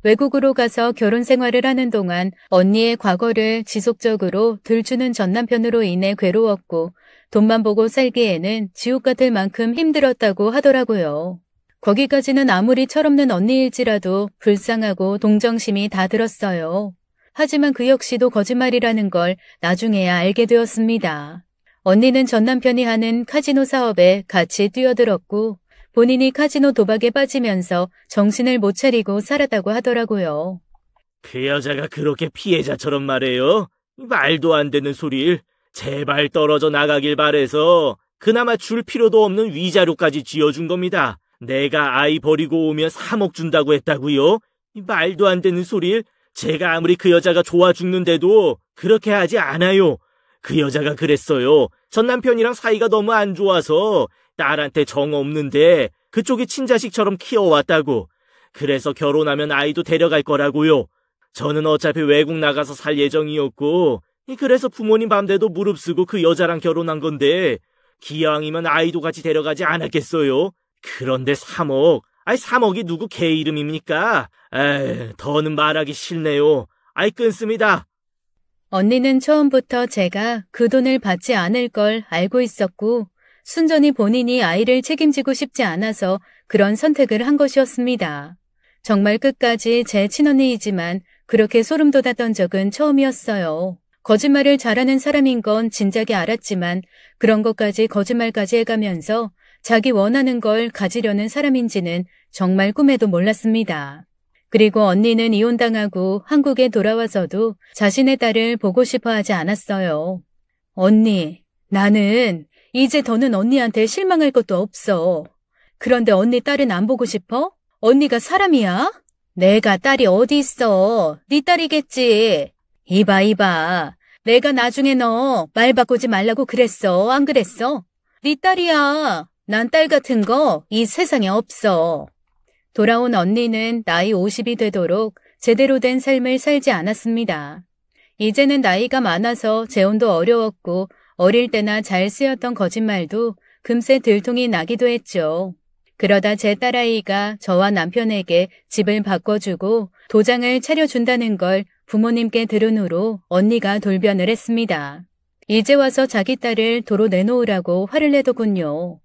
외국으로 가서 결혼 생활을 하는 동안 언니의 과거를 지속적으로 들추는 전남편으로 인해 괴로웠고 돈만 보고 살기에는 지옥 같을 만큼 힘들었다고 하더라고요. 거기까지는 아무리 철없는 언니일지라도 불쌍하고 동정심이 다 들었어요. 하지만 그 역시도 거짓말이라는 걸 나중에야 알게 되었습니다. 언니는 전남편이 하는 카지노 사업에 같이 뛰어들었고 본인이 카지노 도박에 빠지면서 정신을 못 차리고 살았다고 하더라고요. 그 여자가 그렇게 피해자처럼 말해요? 말도 안 되는 소리를. 제발 떨어져 나가길 바래서 그나마 줄 필요도 없는 위자료까지 쥐어준 겁니다. 내가 아이 버리고 오면 3억 준다고 했다고요? 말도 안 되는 소리를. 제가 아무리 그 여자가 좋아 죽는데도 그렇게 하지 않아요. 그 여자가 그랬어요. 전 남편이랑 사이가 너무 안 좋아서 딸한테 정 없는데 그쪽이 친자식처럼 키워왔다고. 그래서 결혼하면 아이도 데려갈 거라고요. 저는 어차피 외국 나가서 살 예정이었고 그래서 부모님 맘대로 무릅쓰고 그 여자랑 결혼한 건데 기왕이면 아이도 같이 데려가지 않았겠어요? 그런데 3억. 3억이 누구 개 이름입니까? 더는 말하기 싫네요. 끊습니다. 언니는 처음부터 제가 그 돈을 받지 않을 걸 알고 있었고 순전히 본인이 아이를 책임지고 싶지 않아서 그런 선택을 한 것이었습니다. 정말 끝까지 제 친언니이지만 그렇게 소름 돋았던 적은 처음이었어요. 거짓말을 잘하는 사람인 건 진작에 알았지만 그런 것까지 거짓말까지 해가면서 자기 원하는 걸 가지려는 사람인지는 정말 꿈에도 몰랐습니다. 그리고 언니는 이혼당하고 한국에 돌아와서도 자신의 딸을 보고 싶어 하지 않았어요. 언니, 나는 이제 더는 언니한테 실망할 것도 없어. 그런데 언니 딸은 안 보고 싶어? 언니가 사람이야? 내가 딸이 어디 있어? 네 딸이겠지. 이봐. 내가 나중에 너 말 바꾸지 말라고 그랬어. 안 그랬어? 네 딸이야. 난 딸 같은 거 이 세상에 없어. 돌아온 언니는 나이 50이 되도록 제대로 된 삶을 살지 않았습니다. 이제는 나이가 많아서 재혼도 어려웠고 어릴 때나 잘 쓰였던 거짓말도 금세 들통이 나기도 했죠. 그러다 제 딸아이가 저와 남편에게 집을 바꿔주고 도장을 차려준다는 걸 부모님께 들은 후로 언니가 돌변을 했습니다. 이제 와서 자기 딸을 도로 내놓으라고 화를 내더군요.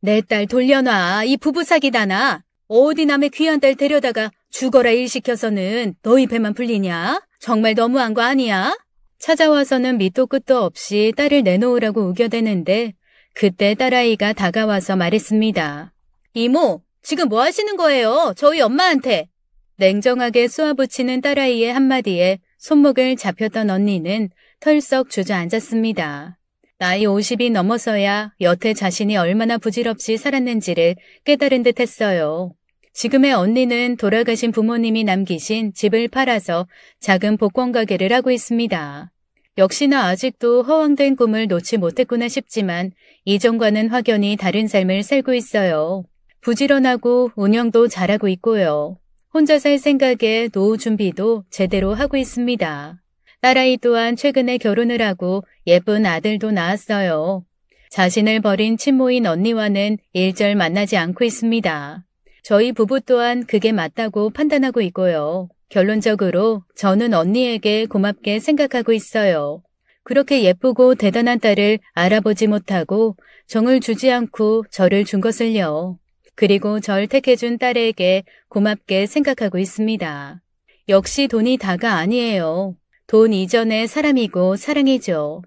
내 딸 돌려놔. 이 부부 사기다나. 어디 남의 귀한 딸 데려다가 죽어라 일 시켜서는 너희 배만 불리냐? 정말 너무한 거 아니야? 찾아와서는 밑도 끝도 없이 딸을 내놓으라고 우겨대는데 그때 딸아이가 다가와서 말했습니다. 이모, 지금 뭐 하시는 거예요? 저희 엄마한테. 냉정하게 쏘아붙이는 딸아이의 한마디에 손목을 잡혔던 언니는 털썩 주저앉았습니다. 나이 50이 넘어서야 여태 자신이 얼마나 부질없이 살았는지를 깨달은 듯 했어요. 지금의 언니는 돌아가신 부모님이 남기신 집을 팔아서 작은 복권 가게를 하고 있습니다. 역시나 아직도 허황된 꿈을 놓지 못했구나 싶지만 이전과는 확연히 다른 삶을 살고 있어요. 부지런하고 운영도 잘하고 있고요. 혼자 살 생각에 노후 준비도 제대로 하고 있습니다. 딸아이 또한 최근에 결혼을 하고 예쁜 아들도 낳았어요. 자신을 버린 친모인 언니와는 일절 만나지 않고 있습니다. 저희 부부 또한 그게 맞다고 판단하고 있고요. 결론적으로 저는 언니에게 고맙게 생각하고 있어요. 그렇게 예쁘고 대단한 딸을 알아보지 못하고 정을 주지 않고 저를 준 것을요. 그리고 절 택해준 딸에게 고맙게 생각하고 있습니다. 역시 돈이 다가 아니에요. 돈 이전의 사람이고 사랑이죠.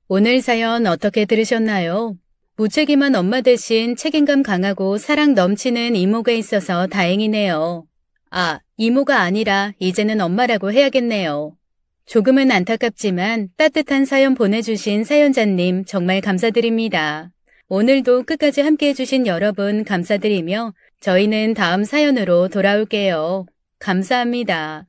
오늘 사연 어떻게 들으셨나요? 무책임한 엄마 대신 책임감 강하고 사랑 넘치는 이모가 있어서 다행이네요. 아, 이모가 아니라 이제는 엄마라고 해야겠네요. 조금은 안타깝지만 따뜻한 사연 보내주신 사연자님 정말 감사드립니다. 오늘도 끝까지 함께 해주신 여러분 감사드리며 저희는 다음 사연으로 돌아올게요. 감사합니다.